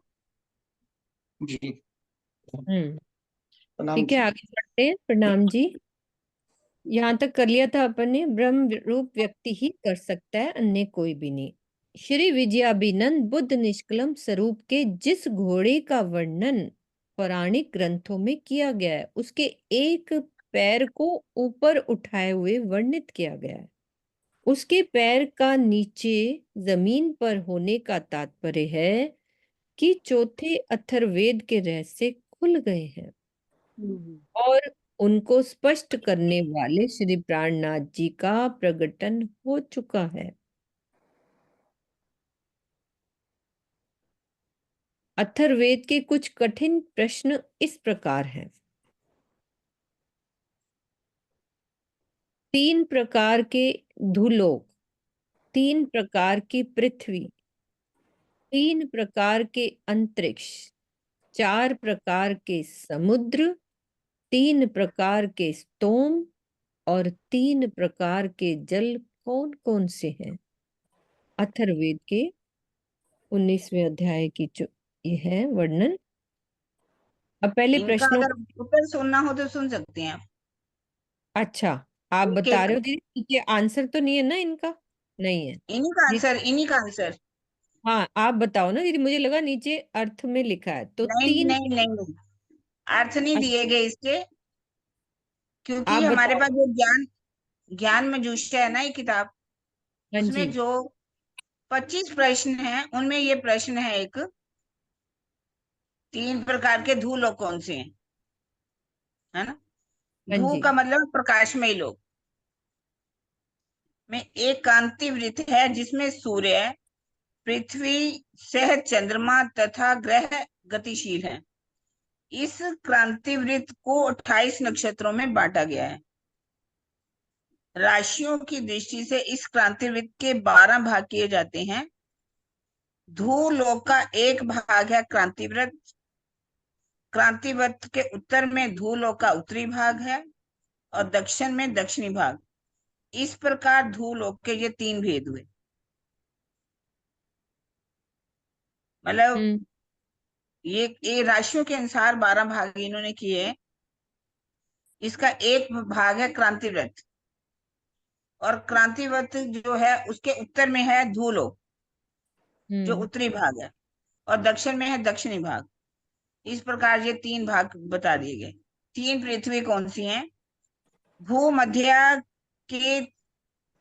जी। हम्म। प्रणाम ठीक है, जी। आगे बढ़ते हैं। प्रणाम जी। यहाँ तक कर लिया था अपन ने, ब्रह्म रूप व्यक्ति ही कर सकता है, अन्य कोई भी नहीं। श्री विजयाभिनंद बुद्ध निष्कलम स्वरूप के जिस घोड़े का वर्णन पौराणिक ग्रंथों में किया गया है, उसके एक पैर को ऊपर उठाए हुए वर्णित किया गया है। उसके पैर का नीचे जमीन पर होने का तात्पर्य है कि चौथे अथर्ववेद के रहस्य खुल गए हैं और उनको स्पष्ट करने वाले श्री प्राणनाथ जी का प्रकटन हो चुका है। अथर्ववेद के कुछ कठिन प्रश्न इस प्रकार हैं। 3 प्रकार के धूलोक, 3 प्रकार की पृथ्वी, 3 प्रकार के अंतरिक्ष, 4 प्रकार के समुद्र, 3 प्रकार के स्तोम और 3 प्रकार के जल कौन कौन से हैं। अथर्ववेद के 19वें अध्याय की जो ये है वर्णन। अब पहले इनका प्रश्नों। अगर उत्तर सुनना हो तो सुन सकते हैं आप। अच्छा, आप एक बता एक रहे हो दीदी, ये आंसर तो नहीं है ना इनका। नहीं है। इन्हीं का आंसर। हाँ, आप बताओ ना दीदी, मुझे लगा नीचे अर्थ में लिखा है तो नहीं तीन। नहीं नहीं नहीं, अर्थ नहीं दिए अच्छा, गए इसके, क्योंकि आप हमारे बताओ। पास जो ज्ञान ज्ञान मंजूषा है ना, ये किताब, हाँ जी। उसमें जो 25 प्रश्न हैं उनमें ये प्रश्न है एक, 3 प्रकार के धूल कौन से हैं, है ना। हाँ धू जी। का मतलब प्रकाशमय लोक में एक कांति वृत्त है जिसमें सूर्य, पृथ्वी, सह चंद्रमा तथा ग्रह गतिशील हैं। इस क्रांति वृत्त को 28 नक्षत्रों में बांटा गया है। राशियों की दृष्टि से इस क्रांति वृत्त के 12 भाग किए जाते हैं। धूलोक का एक भाग है क्रांति वृत्त। क्रांति वृत्त के उत्तर में धूलोक का उत्तरी भाग है और दक्षिण में दक्षिणी भाग। इस प्रकार धूलोक के ये 3 भेद हुए। मतलब हम्म ये राशियों के अनुसार 12 भाग इन्होंने किए। इसका एक भाग है क्रांति वृत्त और क्रांति वृत्त जो है उसके उत्तर में है धूलोक जो हम्म उत्तरी भाग है और दक्षिण में है दक्षिणी भाग। इस प्रकार ये 3 भाग बता दिए गए। 3 पृथ्वी कौन सी हैं? भूमध्य के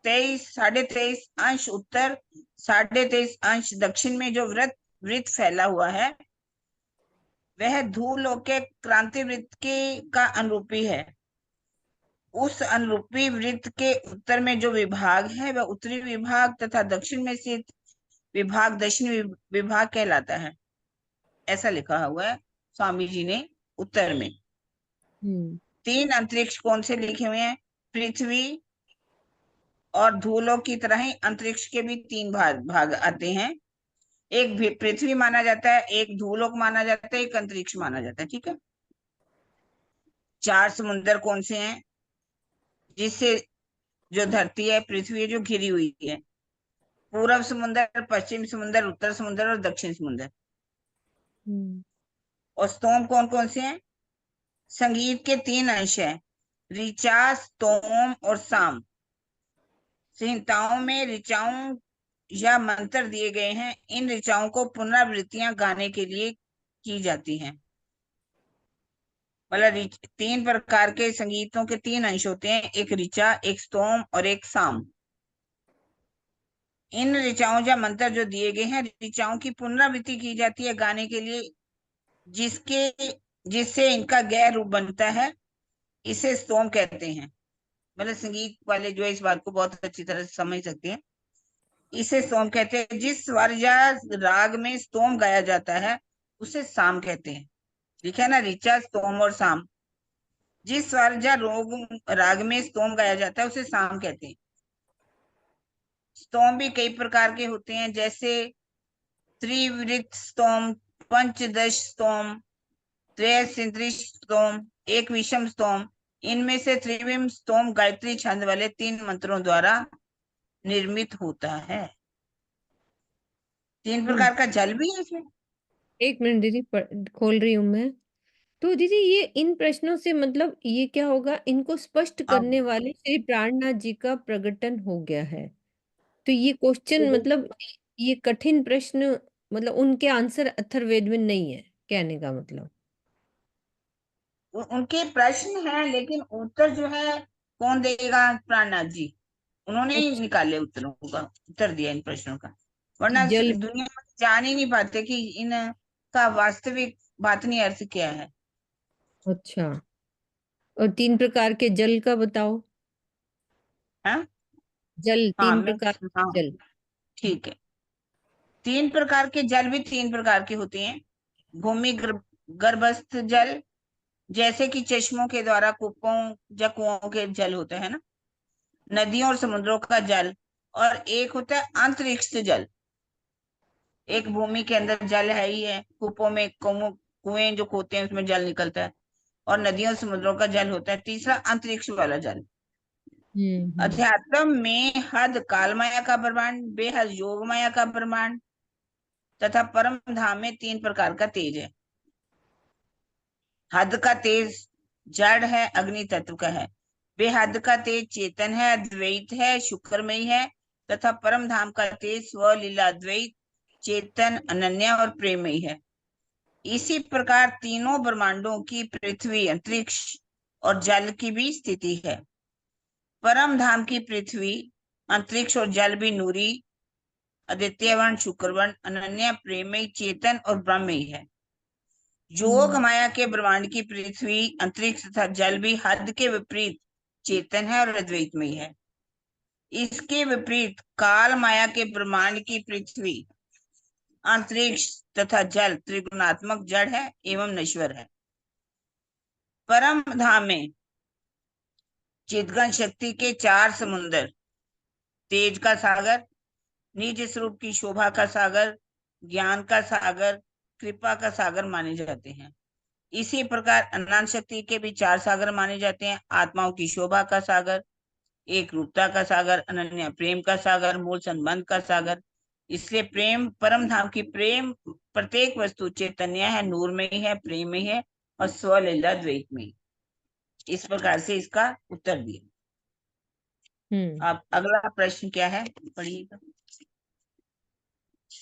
23.5 अंश उत्तर, 23.5 अंश दक्षिण में जो वृत्त फैला हुआ है वह धूलोक के क्रांति वृत्त के का अनुरूपी है। उस अनुरूपी वृत्त के उत्तर में जो विभाग है वह उत्तरी विभाग तथा दक्षिण में स्थित विभाग दक्षिणी विभाग कहलाता है। ऐसा लिखा हुआ है स्वामी जी ने उत्तर में। 3 अंतरिक्ष कौन से लिखे हुए हैं? पृथ्वी और धूलोक की तरह ही अंतरिक्ष के भी 3 भाग आते हैं। एक पृथ्वी माना जाता है, एक धूलोक माना जाता है, एक अंतरिक्ष माना जाता है। ठीक है। 4 समुद्र कौन से हैं? जिससे जो धरती है, पृथ्वी है जो घिरी हुई है। पूर्व समुद्र, पश्चिम समुद्र, उत्तर समुद्र और दक्षिण समुद्र। और स्तोम कौन कौन से हैं? संगीत के 3 अंश हैं, ऋचा, स्तोम और साम। संहिताओं में ऋचाओं या मंत्र दिए गए हैं। इन ऋचाओं को पुनरावृत्तियां गाने के लिए की जाती हैं। मतलब 3 प्रकार के संगीतों के 3 अंश होते हैं, एक ऋचा, एक स्तोम और एक साम। इन ऋचाओं या मंत्र जो दिए गए हैं, ऋचाओं की पुनरावृत्ति की जाती है गाने के लिए, जिससे इनका गैर रूप बनता है। इसे स्तोम कहते हैं। मतलब संगीत वाले जो इस बात को बहुत अच्छी तरह से समझ सकते हैं। इसे स्तोम कहते हैं। जिस स्वर या राग में स्तोम गाया जाता है उसे साम कहते हैं। लिखा है ना, ऋचा, स्तोम और साम। जिस स्वर या राग में स्तोम गाया जाता है उसे साम कहते हैं। स्तोम भी कई प्रकार के होते हैं, जैसे त्रिवृत स्तोम, पंचदश स्तोम, त्रयसिंद्रिश स्तोम, एक विषम स्तोम। इनमें से त्रिविम स्तोम गायत्री छंद वाले 3 मंत्रों द्वारा निर्मित होता है। 3 प्रकार का जल भी है इसमें। एक मिनट दीदी, खोल रही हूँ मैं। तो दीदी ये इन प्रश्नों से मतलब ये क्या होगा, इनको स्पष्ट करने वाले श्री प्राणनाथ जी का प्रकटन हो गया है। तो ये क्वेश्चन मतलब ये कठिन प्रश्न मतलब उनके आंसर अथर्ववेद में नहीं है, कहने का मतलब। उनके प्रश्न हैं लेकिन उत्तर जो है कौन देगा? प्राणनाथ जी। उन्होंने ही अच्छा, निकाले उत्तरों का, उत्तर दिया इन प्रश्नों का। वरना जल। दुनिया में जान ही नहीं पाते कि इनका वास्तविक बातनी अर्थ क्या है। अच्छा, और 3 प्रकार के जल का बताओ। हाँ जल, हाँ 3 मैं प्रकार हाँ के जल। ठीक है। 3 प्रकार के जल भी 3 प्रकार के होते हैं। भूमि गर्भस्थ जल, जैसे कि चश्मों के द्वारा कूपों या कुओं के जल होते हैं ना, नदियों और समुद्रों का जल। और एक होता है अंतरिक्ष जल। एक भूमि के अंदर जल है ही है, कूपों में कुएं जो होते हैं उसमें जल निकलता है, और नदियों समुद्रों का जल होता है। तीसरा अंतरिक्ष वाला जल। हम्म अध्यात्म में हद काल माया का ब्रह्मांड, बेहद योग माया का ब्रह्मांड तथा परम धाम में 3 प्रकार का तेज है। हद का तेज जड़ है, अग्नि तत्व का है। बेहद का तेज चेतन है, अद्वैत है, शुक्रमयी है। तथा परम धाम का तेज स्व लीला द्वैत, चेतन, अनन्या और प्रेमयी है। इसी प्रकार तीनों ब्रह्मांडों की पृथ्वी, अंतरिक्ष और जल की भी स्थिति है। परम धाम की पृथ्वी, अंतरिक्ष और जल भी नूरी, आदित्यवर्ण, शुक्रवर्ण, अनन्या, प्रेमयी, चेतन और ब्रह्मयी है। जोग माया के ब्रह्मांड की पृथ्वी, अंतरिक्ष तथा जल भी हद के विपरीत चेतन है और अद्वैतमय है। इसके विपरीत काल माया के ब्रह्मांड की पृथ्वी, अंतरिक्ष तथा जल त्रिगुणात्मक जड़ है एवं नश्वर है। परम धाम में चिदगन शक्ति के 4 समुद्र, तेज का सागर, निज स्वरूप की शोभा का सागर, ज्ञान का सागर, कृपा का सागर माने जाते हैं। इसी प्रकार अनंत शक्ति के भी 4 सागर माने जाते हैं। आत्माओं की शोभा का सागर, एक रूपता का सागर, अनन्य प्रेम का सागर, मूल संबंध का सागर। इसलिए प्रेम, परम धाम की प्रेम प्रत्येक वस्तु चैतन्य है, नूर में ही है, प्रेम में है और स्वलीला द्वैत में ही। इस प्रकार से इसका उत्तर दिया। अब अगला प्रश्न क्या है, पढ़िएगा।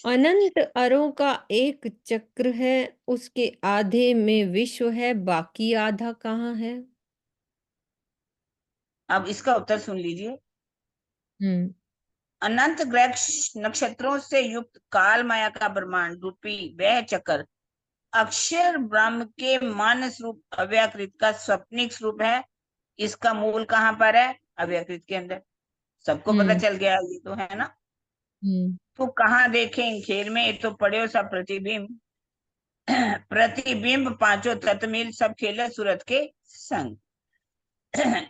अनंत अरों का एक चक्र है, उसके आधे में विश्व है, बाकी आधा कहाँ है? अब इसका उत्तर सुन लीजिए। हम्म अनंत ग्रह नक्षत्रों से युक्त काल माया का ब्रह्मांड रूपी वह चक्र अक्षर ब्रह्म के मानस रूप अव्याकृत का स्वप्निक स्वरूप है। इसका मूल कहाँ पर है? अव्याकृत के अंदर। सबको पता चल गया, ये तो है ना। तो कहाँ देखें इन खेल में? ये तो पढ़े हो सब प्रतिबिंब। प्रतिबिंब पांचों तत्व मिल सब खेले सूरत के संग।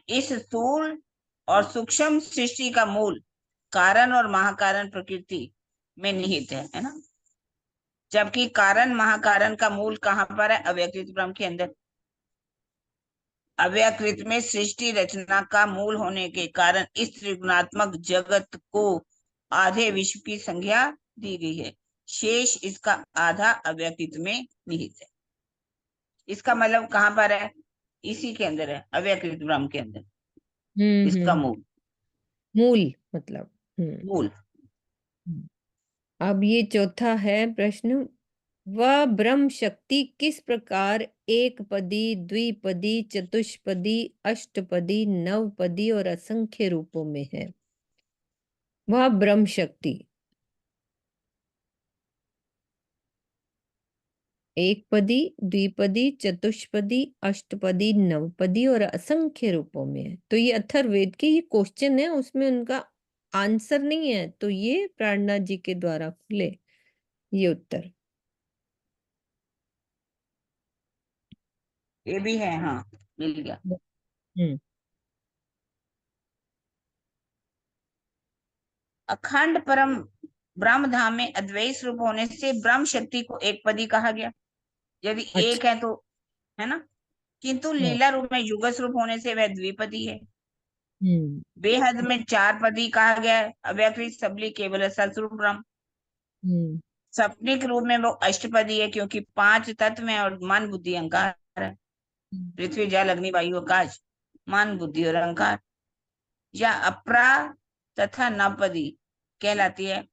इस स्थूल और सूक्ष्म सृष्टि का मूल कारण और महाकारण प्रकृति में निहित है ना। जबकि कारण महाकारण का मूल कहाँ पर है? अव्यकृत ब्रह्म के अंदर। अव्यकृत में सृष्टि रचना का मूल होने के कारण इस त्रिगुणात्मक जगत को आधे विश्व की संज्ञा दी गई है। शेष इसका आधा अव्यकृत में निहित है। इसका मतलब कहाँ पर है? इसी के अंदर है, अव्यकृत ब्रह्म के अंदर। इसका मूल मतलब मूल। अब ये चौथा है प्रश्न। वह ब्रह्म शक्ति किस प्रकार एक पदी, द्विपदी, चतुष्पदी, अष्टपदी, नवपदी और असंख्य रूपों में है? वह ब्रह्म शक्ति एक पदी, द्विपदी, चतुष्पदी, अष्टपदी, नवपदी और असंख्य रूपों में है। तो ये अथर्ववेद के ये क्वेश्चन है, उसमें उनका आंसर नहीं है, तो ये प्राणनाथ जी के द्वारा खुले ये उत्तर। ये भी है, हाँ मिल गया। अखंड परम ब्रह्म धाम में अद्वैत स्वरूप होने से ब्रह्म शक्ति को एक पदी कहा गया, यदि एक है तो, है ना। किंतु लीला रूप में युगल स्वरूप होने से वह द्विपदी है। बेहद में 4 पदी कहा गया है, अव्यकृत सबली केवल सत्स्वरूप ब्रह्म। सपनिक रूप में वो अष्टपदी है, क्योंकि 5 तत्व में और मन बुद्धि अहंकार है। पृथ्वी जल अग्नि वायु आकाश, मन बुद्धि और अहंकार। या अपरा तथा नवपदी कहलाती है।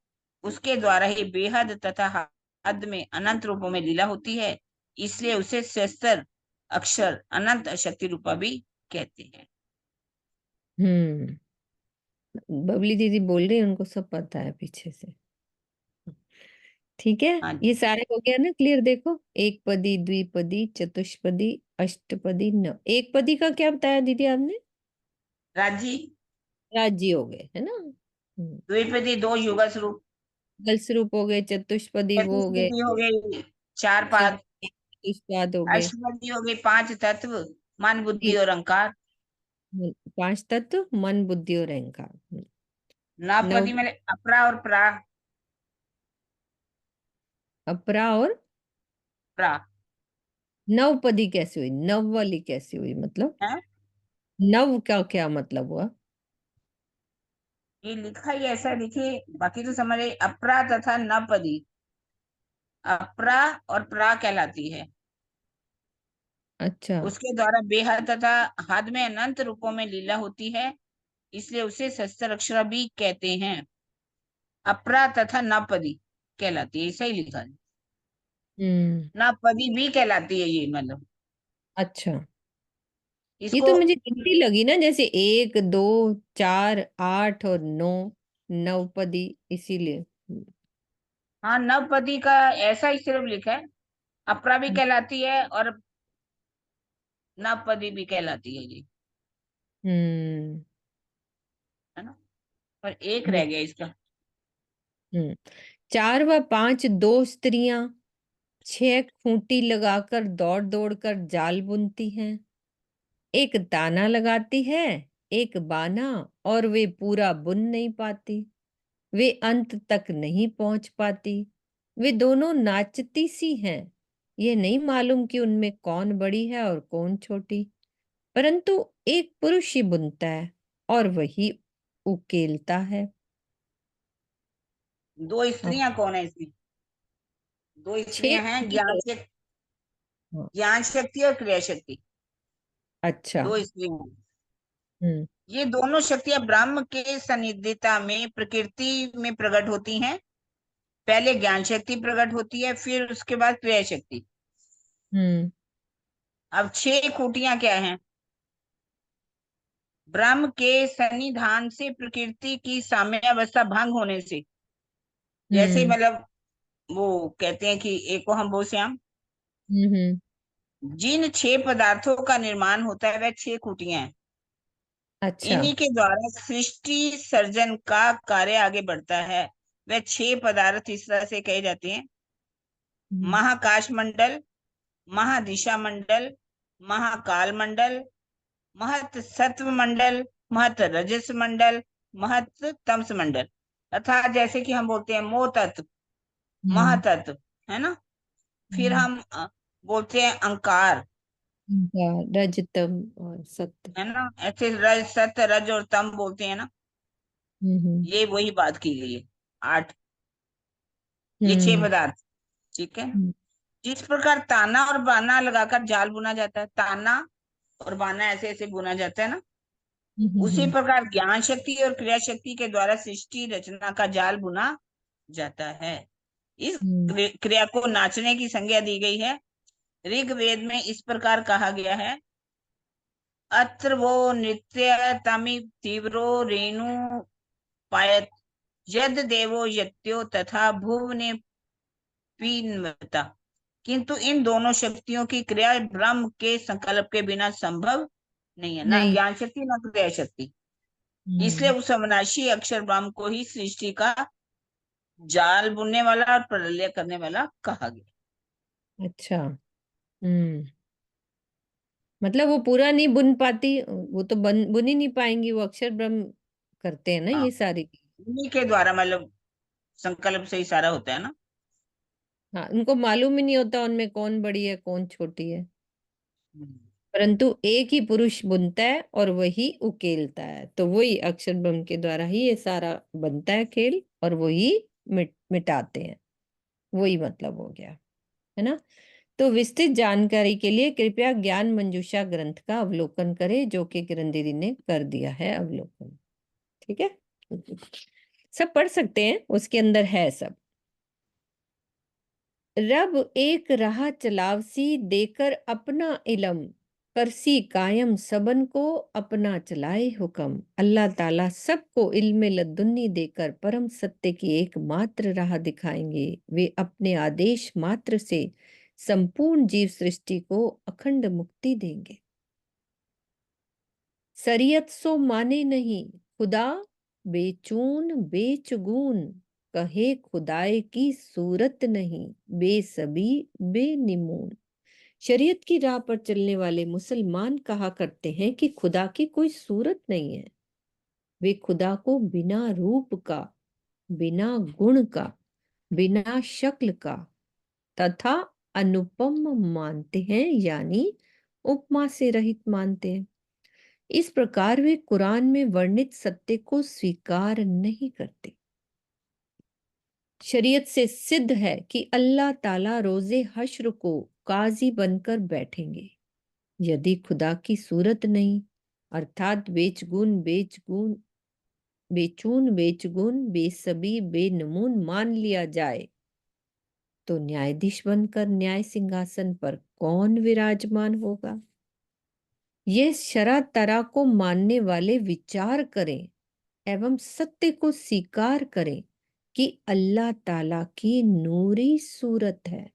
उसके द्वारा ही बेहद तथा हद में अनंत रूपों में लीला होती है, इसलिए उसे सहस्त्र अक्षर अनंत शक्ति रूपा भी कहते हैं। बबली दीदी बोल रही है, उनको सब पता है पीछे से। ठीक है, ये सारे हो गया ना क्लियर? देखो, एक पदी, द्विपदी, चतुष्पदी, अष्टपदी, नव। एक पदी का क्या बताया दीदी आपने? राज्य। राज्य हो गए, है ना। द्विपदी 2 युगल स्वरूप, युगल स्वरूप हो गए। चतुष्पदी वो हो गए, चतुष्पदी हो गई 4 पाद, चतुष्पाद हो गए, अष्टपदी हो गई 5 तत्व, मन बुद्धि और अहंकार। 5 तत्व, मन बुद्धि और अहंकार। नवपदी में अपरा और प्रा। अपरा और प्रा। नवपदी कैसे हुई? नव वाली कैसे हुई? मतलब है? नव का क्या मतलब हुआ? ये लिखा ही ऐसा लिखे, बाकी तो समझ रहे। अपरा तथा नवपदी अपरा और प्रा कहलाती है। अच्छा। उसके द्वारा बेहद तथा हद में अनंत रूपों में लीला होती है, इसलिए उसे सहस्त्र अक्षरा भी कहते हैं। अपरा तथा नवपदी कहलाती है, ऐसा ही लिखा है। नवपदी भी कहलाती है ये, मतलब अच्छा, ये इसको। तो मुझे गिनती लगी ना, जैसे 1, 2, 4, 8 और 9, नवपदी, इसीलिए। हाँ, नवपदी का ऐसा ही सिर्फ लिखा है। अपरा भी कहलाती है और नपदी भी कहलाती है जी, हम्म है ना। पर एक वो- रह गया इसका। 4 व 5 दो स्त्रियां 6 खूंटी लगाकर दौड़ दौड़ कर जाल बुनती हैं। एक ताना लगाती है, एक बाना, और वे पूरा बुन नहीं पाती। वे अंत तक नहीं पहुंच पाती। वे दोनों नाचती सी हैं। ये नहीं मालूम कि उनमें कौन बड़ी है और कौन छोटी, परंतु एक पुरुष ही बुनता है और वही उकेलता है। दो हाँ, स्त्रियां कौन है इसमें? दो 6 स्त्रियां हैं, खूंटी हाँ, ज्ञान शक्ति और क्रिया शक्ति। अच्छा। दो स्त्रियां हैं। हम्म ये दोनों शक्तियां ब्रह्म के सानिध्यता में प्रकृति में प्रकट होती हैं। पहले ज्ञान शक्ति प्रकट होती है, फिर उसके बाद क्रिया शक्ति। हम्म अब 6 खूंटियां क्या हैं? ब्रह्म के सन्निधान से प्रकृति की साम्यावस्था भंग होने से, जैसे हम्म मतलब वो कहते हैं कि एको हम वो श्याम, हम्म। जिन 6 पदार्थों का निर्माण होता है वह 6 खूंटियां हैं। अच्छा। इन्हीं के द्वारा सृष्टि सर्जन का कार्य आगे बढ़ता है। वह 6 पदार्थ इस तरह से कहे जाते हैं: हम्म महाकाश मंडल, महादिशा मंडल, महाकाल मंडल, महत सत्व मंडल, महत रजस मंडल, महत तमस मंडल। अर्थात जैसे कि हम बोलते हैं मोह तत्व, हम्म महातत्व, है ना। फिर हम्म। हम बोलते हैं अंकार, इनका रजतम और सत्य। है ना। ऐसे रज सत्य रज और तम बोलते हैं ना। हम्म ये वही बात की गई है। 8, ये 6 हम्म पदार्थ, ठीक है। हम्म जिस प्रकार ताना और बाना लगाकर जाल बुना जाता है, ताना और बाना ऐसे ऐसे बुना जाता है ना, उसी हम्म प्रकार ज्ञान शक्ति और क्रिया शक्ति के द्वारा सृष्टि रचना का जाल बुना जाता है। इस हम्म क्रिया को नाचने की संज्ञा दी गई है। ऋग्वेद में इस प्रकार कहा गया है: अत्र वो नृत्य तमि तीव्रो रेणु पायत, यद देवो यत्यो तथा भुवने पीनवता। किंतु इन दोनों शक्तियों की क्रिया ब्रह्म के संकल्प के बिना संभव नहीं है, ना नहीं। ज्ञान शक्ति ना क्रिया शक्ति। इसलिए हम्म उस अविनाशी अक्षर ब्रह्म को ही सृष्टि का जाल बुनने वाला और प्रलय करने वाला कहा गया। अच्छा। हम्म मतलब वो पूरा नहीं बुन पाती, वो तो बुन ही नहीं पाएंगी, वो अक्षर ब्रह्म करते हैं ना हाँ, ये सारी। उन्हीं के द्वारा मतलब संकल्प से ही सारा होता है ना। हाँ, उनको मालूम ही नहीं होता उनमें कौन बड़ी है कौन छोटी है, हम्म। परंतु एक ही पुरुष बुनता है और वही उकेलता है। तो वही अक्षर ब्रह्म के द्वारा ही ये सारा बनता है खेल, और वही मिटाते हैं। वही मतलब हो गया, है ना। तो विस्तृत जानकारी के लिए कृपया ज्ञान मंजूषा ग्रंथ का अवलोकन करें, जो कि किरण दीदी ने कर दिया है अवलोकन। ठीक है, सब पढ़ सकते हैं, उसके अंदर है सब। रब एक राह चलावसी देकर अपना इलम, करसी कायम सबन को अपना चलाए हुक्म। अल्लाह ताला सबको इल्म लदुन्नी देकर परम सत्य की एकमात्र राह दिखाएंगे। वे अपने आदेश मात्र से संपूर्ण जीव सृष्टि को अखंड मुक्ति देंगे। शरीयत सो माने नहीं खुदा, बेचून बेचुगून, कहे खुदाए की सूरत नहीं, बेसबी बेनिमून। शरीयत की राह पर चलने वाले मुसलमान कहा करते हैं कि खुदा की कोई सूरत नहीं है। वे खुदा को बिना रूप का, बिना गुण का, बिना शक्ल का तथा अनुपम मानते हैं, यानी उपमा से रहित मानते हैं। इस प्रकार वे कुरान में वर्णित सत्य को स्वीकार नहीं करते। शरीयत से सिद्ध है कि अल्लाह ताला रोजे हश्र को काजी बनकर बैठेंगे। यदि खुदा की सूरत नहीं, अर्थात बेचून बेचगुन बेसबी बेनमून मान लिया जाए, तो न्यायाधीश बनकर न्याय सिंहासन पर कौन विराजमान होगा? ये शरा तरा को मानने वाले विचार करें एवं सत्य को स्वीकार करें कि अल्लाह ताला की नूरी सूरत है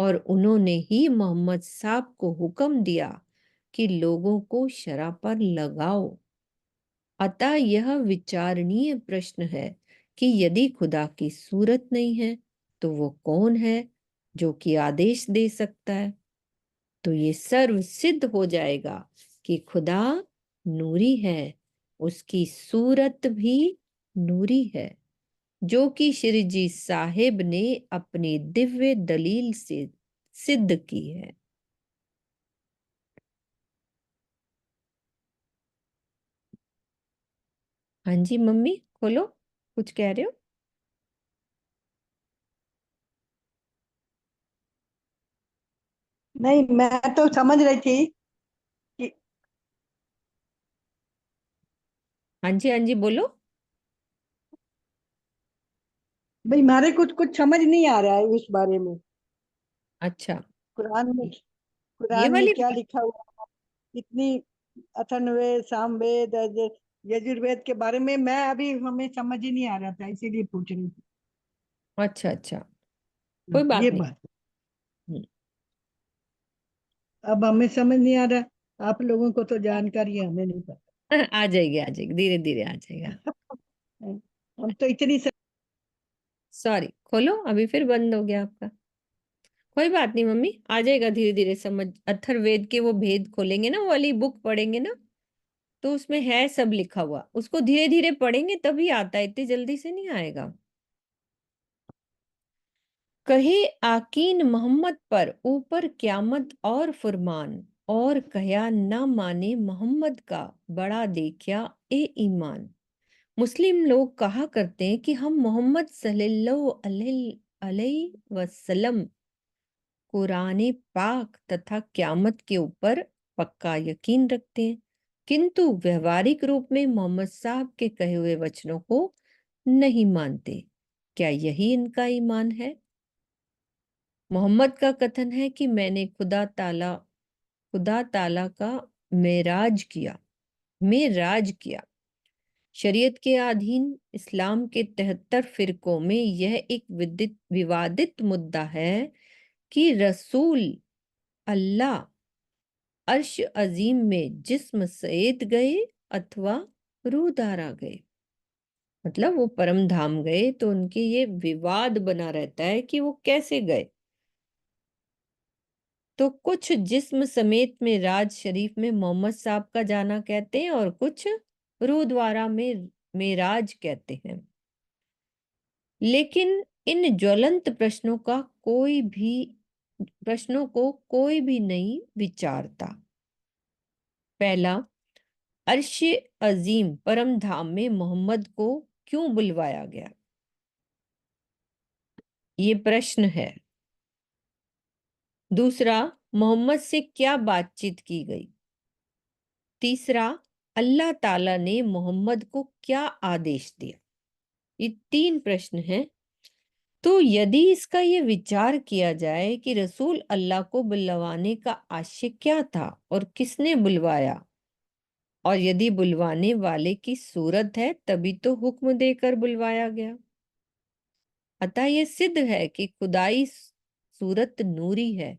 और उन्होंने ही मोहम्मद साहब को हुक्म दिया कि लोगों को शरह पर लगाओ। अतः यह विचारणीय प्रश्न है कि यदि खुदा की सूरत नहीं है तो वो कौन है जो कि आदेश दे सकता है? तो ये सर्व सिद्ध हो जाएगा कि खुदा नूरी है, उसकी सूरत भी नूरी है, जो कि श्री जी साहिब ने अपनी दिव्य दलील से सिद्ध की है। हाँ जी मम्मी, खोलो, कुछ कह रहे हो? नहीं, मैं तो समझ रही थी कि हाँ जी, हाँ जी, बोलो। भाई मारे कुछ समझ नहीं आ रहा है इस बारे में। अच्छा, कुरान में ये कुरान में वाली क्या बात। लिखा हुआ है, इतनी अथर्ववेद, सामवेद, यजुर्वेद के बारे में मैं अभी हमें समझ ही नहीं आ रहा था, इसीलिए पूछ रही थी। अच्छा अच्छा, कोई ये बात नहीं। बात अब हमें समझ नहीं आ रहा, आप लोगों को तो जानकारी है, हमें नहीं आ जाएगी, आ जाएगी, धीरे धीरे आ जाएगा। पता। हम तो इतनी सॉरी, खोलो, अभी फिर बंद हो गया आपका। कोई बात नहीं मम्मी, आ जाएगा धीरे धीरे समझ। अथर्ववेद के वो भेद खोलेंगे ना, वो वाली बुक पढ़ेंगे ना, तो उसमें है सब लिखा हुआ। उसको धीरे धीरे पढ़ेंगे तभी आता है, इतनी जल्दी से नहीं आएगा। कहे आकीन मोहम्मद पर ऊपर क्यामत और फुरमान, और कया ना माने मोहम्मद का बड़ा देखया ए ईमान। मुस्लिम लोग कहा करते हैं कि हम मोहम्मद सल्लल्लाहु अलैहि वसल्लम, कुरान पाक तथा क्यामत के ऊपर पक्का यकीन रखते हैं, किंतु व्यवहारिक रूप में मोहम्मद साहब के कहे हुए वचनों को नहीं मानते। क्या यही इनका ईमान है? मोहम्मद का कथन है कि मैंने खुदा ताला का मेराज किया। शरीयत के अधीन इस्लाम के 73 फिरकों में यह एक विवादित मुद्दा है कि रसूल अल्लाह अर्श अजीम में जिस्म सहित गए अथवा रूह धारा गए। मतलब वो परम धाम गए, तो उनके ये विवाद बना रहता है कि वो कैसे गए। तो कुछ जिस्म समेत में राज शरीफ में मोहम्मद साहब का जाना कहते हैं, और कुछ रूह द्वारा में मेराज कहते हैं। लेकिन इन ज्वलंत प्रश्नों को कोई भी नहीं विचारता। पहला, अर्श अजीम परम धाम में मोहम्मद को क्यों बुलवाया गया? ये प्रश्न है। दूसरा, मोहम्मद से क्या बातचीत की गई? तीसरा, अल्लाह ताला ने मोहम्मद को क्या आदेश दिया? ये 3 प्रश्न हैं। तो यदि इसका ये विचार किया जाए कि रसूल अल्लाह को बुलवाने का आशय क्या था और किसने बुलवाया, और यदि बुलवाने वाले की सूरत है तभी तो हुक्म देकर बुलवाया गया। अतः यह सिद्ध है कि खुदाई सूरत नूरी है,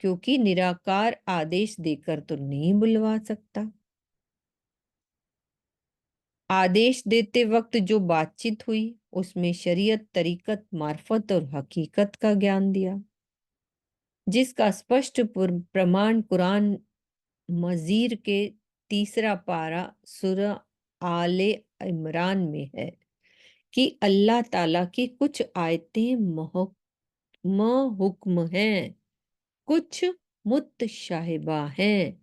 क्योंकि निराकार आदेश देकर तो नहीं बुलवा सकता। आदेश देते वक्त जो बातचीत हुई उसमें शरीयत, तरीकत, मार्फत और हकीकत का ज्ञान दिया, जिसका स्पष्ट प्रमाण कुरान मजीर के 3 पारा सूरह आले इमरान में है कि अल्लाह ताला की कुछ आयतें हुक्म हैं, कुछ मुतशाहिबा हैं,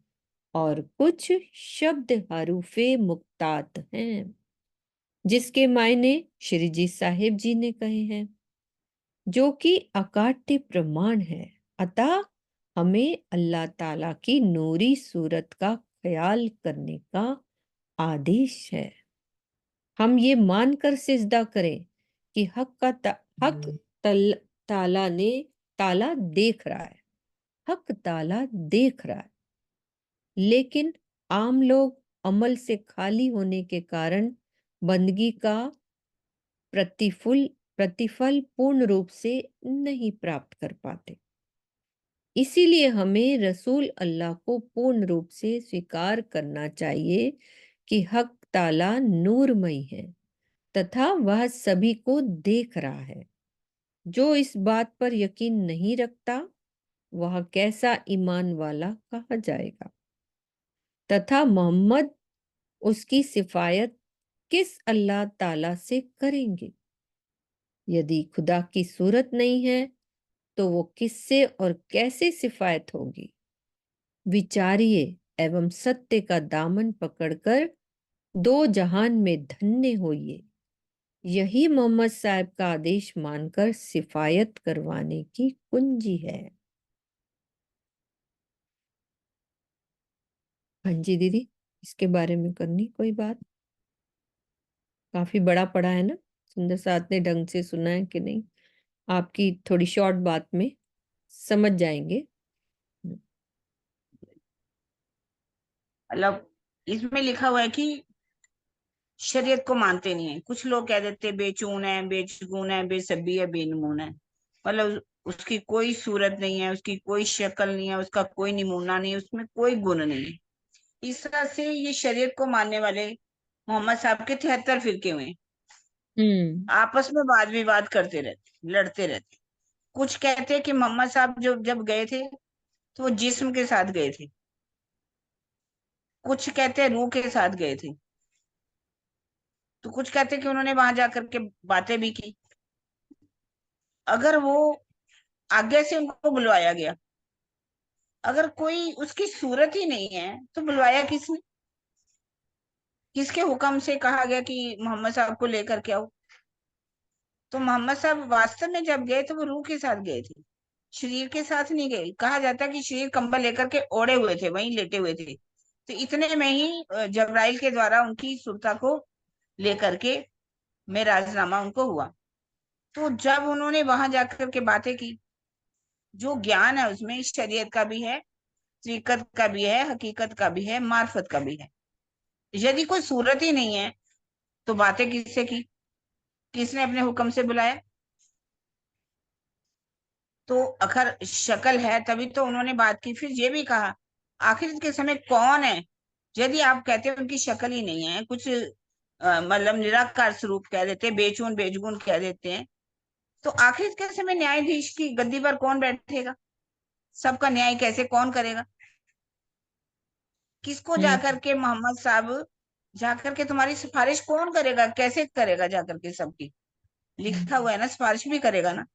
और कुछ शब्द हरूफे मुक्तात हैं, जिसके मायने श्री जी साहिब जी ने कहे हैं, जो कि अकाट्य प्रमाण है। अतः हमें अल्लाह ताला की नूरी सूरत का ख्याल करने का आदेश है। हम ये मानकर सिजदा करें कि ताला ने ताला देख रहा है, हक ताला देख रहा है। लेकिन आम लोग अमल से खाली होने के कारण बंदगी का प्रतिफल पूर्ण रूप से नहीं प्राप्त कर पाते। इसीलिए हमें रसूल अल्लाह को पूर्ण रूप से स्वीकार करना चाहिए कि हक ताला नूरमय है तथा वह सभी को देख रहा है। जो इस बात पर यकीन नहीं रखता वह कैसा ईमान वाला कहा जाएगा, तथा मोहम्मद उसकी सिफायत किस अल्लाह ताला से करेंगे? यदि खुदा की सूरत नहीं है तो वो किससे और कैसे सिफायत होगी? विचारिए एवं सत्य का दामन पकड़कर दो जहान में धन्य होइए। यही मोहम्मद साहब का आदेश मानकर सिफायत करवाने की कुंजी है। हाँ जी दीदी, इसके बारे में करनी कोई बात? काफी बड़ा पढ़ा है ना, सुंदर साथ ने ढंग से सुना है कि नहीं? आपकी थोड़ी शॉर्ट बात में समझ जाएंगे। मतलब इसमें लिखा हुआ है कि शरीयत को मानते नहीं है। कुछ लोग कह देते बेचून है, बेचगुन है, बेसब्बी है, बेनमून है। मतलब उसकी कोई सूरत नहीं है, उसकी कोई शक्ल नहीं है, उसका कोई नमूना नहीं है, उसमें कोई गुण नहीं है। इस तरह से ये शरीयत को मानने वाले मोहम्मद साहब के 73 फिरके हुए हैं। आपस में वाद विवाद करते रहते, लड़ते रहते। कुछ कहते हैं कि मोहम्मद साहब जो जब गए थे तो वो जिस्म के साथ गए थे, कुछ कहते हैं रूह के साथ गए थे, तो कुछ कहते हैं कि उन्होंने वहां जाकर के बातें भी की। अगर वो आज्ञा से उनको बुलवाया गया, अगर कोई उसकी सूरत ही नहीं है तो बुलवाया किसने? किसके हुक्म से कहा गया कि मोहम्मद साहब को लेकर के आओ? तो मोहम्मद साहब वास्तव में जब गए तो वो रूह के साथ गए थे, शरीर के साथ नहीं गए। कहा जाता है कि शरीर कंबल लेकर के ओढ़े हुए थे, वहीं लेटे हुए थे। तो इतने में ही जबराइल के द्वारा उनकी सुरता को लेकर के मेराजनामा उनको हुआ। तो जब उन्होंने वहां जाकर के बातें की, जो ज्ञान है उसमें शरीयत का भी है, हकीकत का भी है, हकीकत का भी है, मार्फत का भी है। यदि कोई सूरत ही नहीं है तो बातें किससे की? किसने अपने हुक्म से बुलाया? तो अगर शक्ल है तभी तो उन्होंने बात की। फिर ये भी कहा आखिर के समय कौन है? यदि आप कहते हैं उनकी शक्ल ही नहीं है, कुछ मतलब निराकार स्वरूप कह देते हैं, बेचून बेजगुन कह देते हैं, तो आखिर के समय न्यायाधीश की गद्दी पर कौन बैठेगा? सबका न्याय कैसे कौन करेगा? किसको जाकर के मोहम्मद साहब जाकर के तुम्हारी सिफारिश कौन करेगा? कैसे करेगा जाकर के? सबकी लिखा हुआ है ना, सिफारिश भी करेगा ना।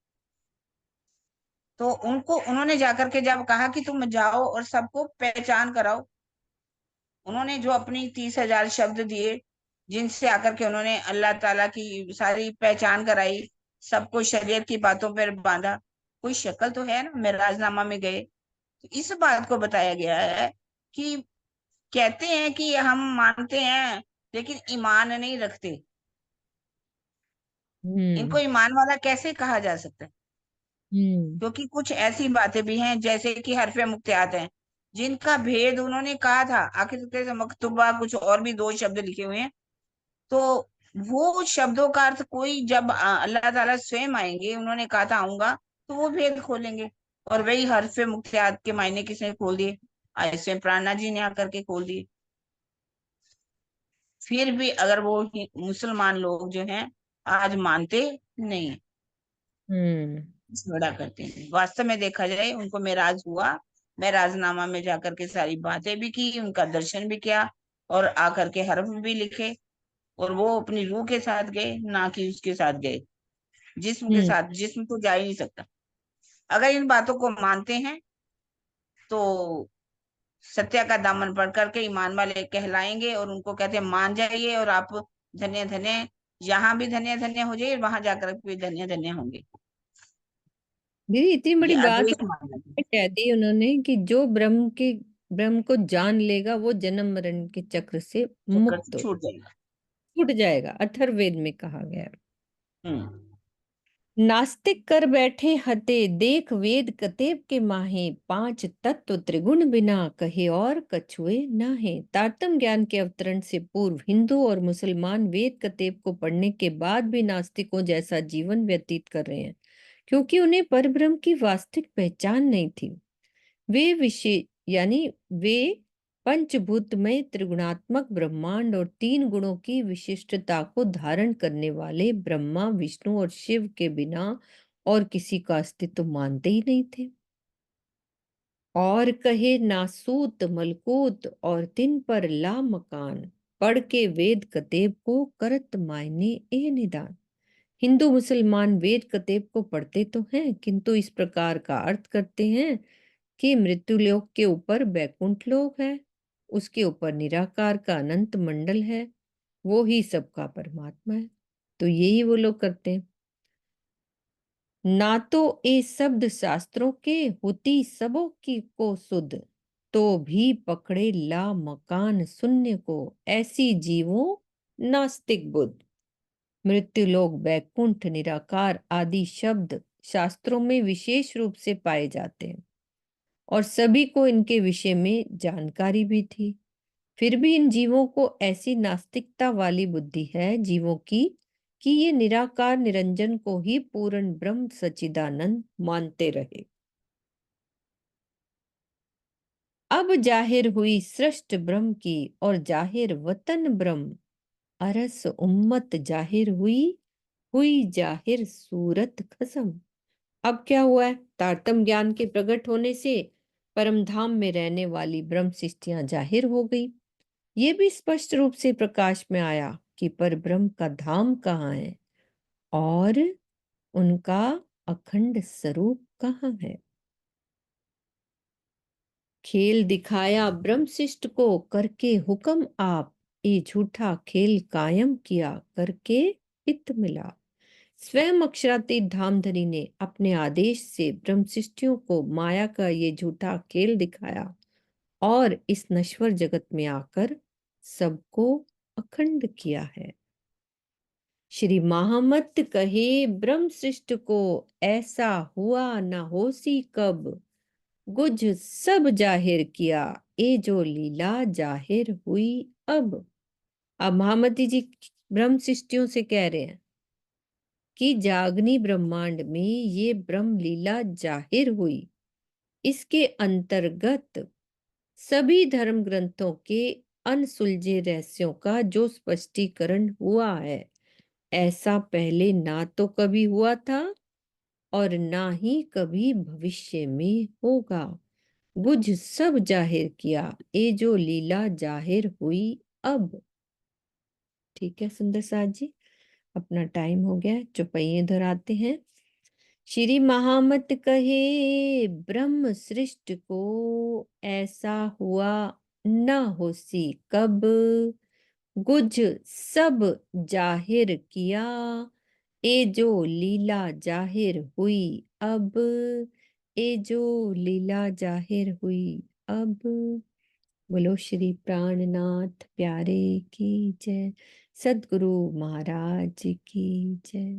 तो उनको उन्होंने जाकर के जब कहा कि तुम जाओ और सबको पहचान कराओ, उन्होंने जो अपनी 30,000 शब्द दिए, जिनसे आकर के उन्होंने अल्लाह ताला की सारी पहचान कराई, सबको शरीयत की बातों पर बांधा। कोई शक्ल तो है ना, मेराजनामा में गए तो इस बात को बताया गया है कि कहते हैं कि हम मानते हैं लेकिन ईमान नहीं रखते। इनको ईमान वाला कैसे कहा जा सकता है? क्योंकि कुछ ऐसी बातें भी हैं जैसे कि हरफे मुक्तियात हैं, जिनका भेद उन्होंने कहा था। आखिर कैसे मकतूबा कुछ और भी 2 शब्द लिखे हुए हैं, तो वो शब्दों का अर्थ कोई जब अल्लाह ताला स्वयं आएंगे, उन्होंने कहा था आऊंगा, तो वो भेद खोलेंगे। और वही हरफे मुक्तियात के मायने किसने खोल दिए? ऐसे प्राणा जी ने आकर के खोल दिए। फिर भी अगर वो मुसलमान लोग जो हैं आज मानते नहीं है, झगड़ा करते हैं। वास्तव में देखा जाए उनको मेराज हुआ, मेराजनामा में जाकर के सारी बातें भी की, उनका दर्शन भी किया और आकर के हरफ भी लिखे। और वो अपनी रूह के साथ गए, ना कि उसके साथ गए जिस्म के साथ। जिस्म तो जा ही नहीं सकता। अगर इन बातों को मानते हैं तो सत्य का दामन पकड़ करके ईमान वाले कहलाएंगे। और उनको कहते हैं मान जाइए और आप धन्य धन्य, यहाँ भी धन्य धन्य हो जाइए, वहां जाकर भी धन्य धन्य होंगे। दीदी इतनी बड़ी ये बात आदेश मानना है। कह दी उन्होंने कि जो ब्रह्म को जान लेगा वो जन्म मरण के चक्र से चक्कर से मुक्त हो छूट जाएगा। छूट जाएगा, अथर्ववेद में कहा गया है। हम्म। नास्तिक कर बैठे हते देख वेद कतेब के माहे, 5 तत्व त्रिगुण बिना कहे और कछुए नाहे। तारतम ज्ञान के अवतरण से पूर्व हिंदू और मुसलमान वेद कतेब को पढ़ने के बाद भी नास्तिकों जैसा जीवन व्यतीत कर रहे हैं, क्योंकि उन्हें परब्रह्म की वास्तविक पहचान नहीं थी। वे विशेष यानी वे पंचभूतमय त्रिगुणात्मक ब्रह्मांड और 3 गुणों की विशिष्टता को धारण करने वाले ब्रह्मा, विष्णु और शिव के बिना और किसी का अस्तित्व मानते ही नहीं थे। और कहे नासूत मलकूत और तिन पर ला मकान, पढ़ के वेद कतेब को करत मायने ए निदान। हिंदू मुसलमान वेद कतेब को पढ़ते तो हैं, किंतु इस प्रकार का अर्थ करते हैं कि मृत्यु लोक के ऊपर बैकुंठ लोक है, उसके ऊपर निराकार का अनंत मंडल है, वो ही सबका परमात्मा है। तो यही वो लोग करते हैं। ना तो ए शब्द शास्त्रों के होती सबों की को सुध, तो भी पकड़े ला मकान शून्य को, ऐसी जीवों नास्तिक बुद्ध। मृत्यु लोक, बैकुंठ, निराकार आदि शब्द शास्त्रों में विशेष रूप से पाए जाते हैं और सभी को इनके विषय में जानकारी भी थी। फिर भी इन जीवों को ऐसी नास्तिकता वाली बुद्धि है जीवों की कि ये निराकार निरंजन को ही पूर्ण ब्रह्म सच्चिदानंद मानते रहे। अब जाहिर हुई सृष्ट ब्रह्म की और जाहिर वतन ब्रह्म, अरस उम्मत जाहिर हुई जाहिर सूरत खसम। अब क्या हुआ है? तारतम ज्ञान के प्रकट होने से परम धाम में रहने वाली ब्रह्म सृष्टियां जाहिर हो गई। ये भी स्पष्ट रूप से प्रकाश में आया कि पर ब्रह्म का धाम कहाँ है और उनका अखंड स्वरूप कहाँ है। खेल दिखाया ब्रह्म शिष्ट को करके हुक्म आप, ये झूठा खेल कायम किया करके हित मिला। स्वयं अक्षरातीत धामधनी ने अपने आदेश से ब्रह्म शिष्टियों को माया का ये झूठा खेल दिखाया और इस नश्वर जगत में आकर सबको अखंड किया है। श्री महामत कहे ब्रह्म सृष्ट को, ऐसा हुआ न होसी कब, गुज सब जाहिर किया, ए जो लीला जाहिर हुई अब। महामती जी ब्रह्म सृष्टियों से कह रहे हैं कि जागनी ब्रह्मांड में ये ब्रह्म लीला जाहिर हुई। इसके अंतर्गत सभी धर्म ग्रंथों के अनसुलझे रहस्यों का जो स्पष्टीकरण हुआ है, ऐसा पहले ना तो कभी हुआ था और ना ही कभी भविष्य में होगा। बुझ सब जाहिर किया, ये जो लीला जाहिर हुई अब। ठीक है सुंदर साथ जी, अपना टाइम हो गया, चौपाइयां दोहराते हैं। श्री महामत कहे ब्रह्म सृष्ट को, ऐसा हुआ न होसी कब, गुज सब जाहिर किया, ए जो लीला जाहिर हुई अब, ए जो लीला जाहिर हुई अब। बोलो श्री प्राणनाथ प्यारे की जय, सद्गुरु महाराज की जय।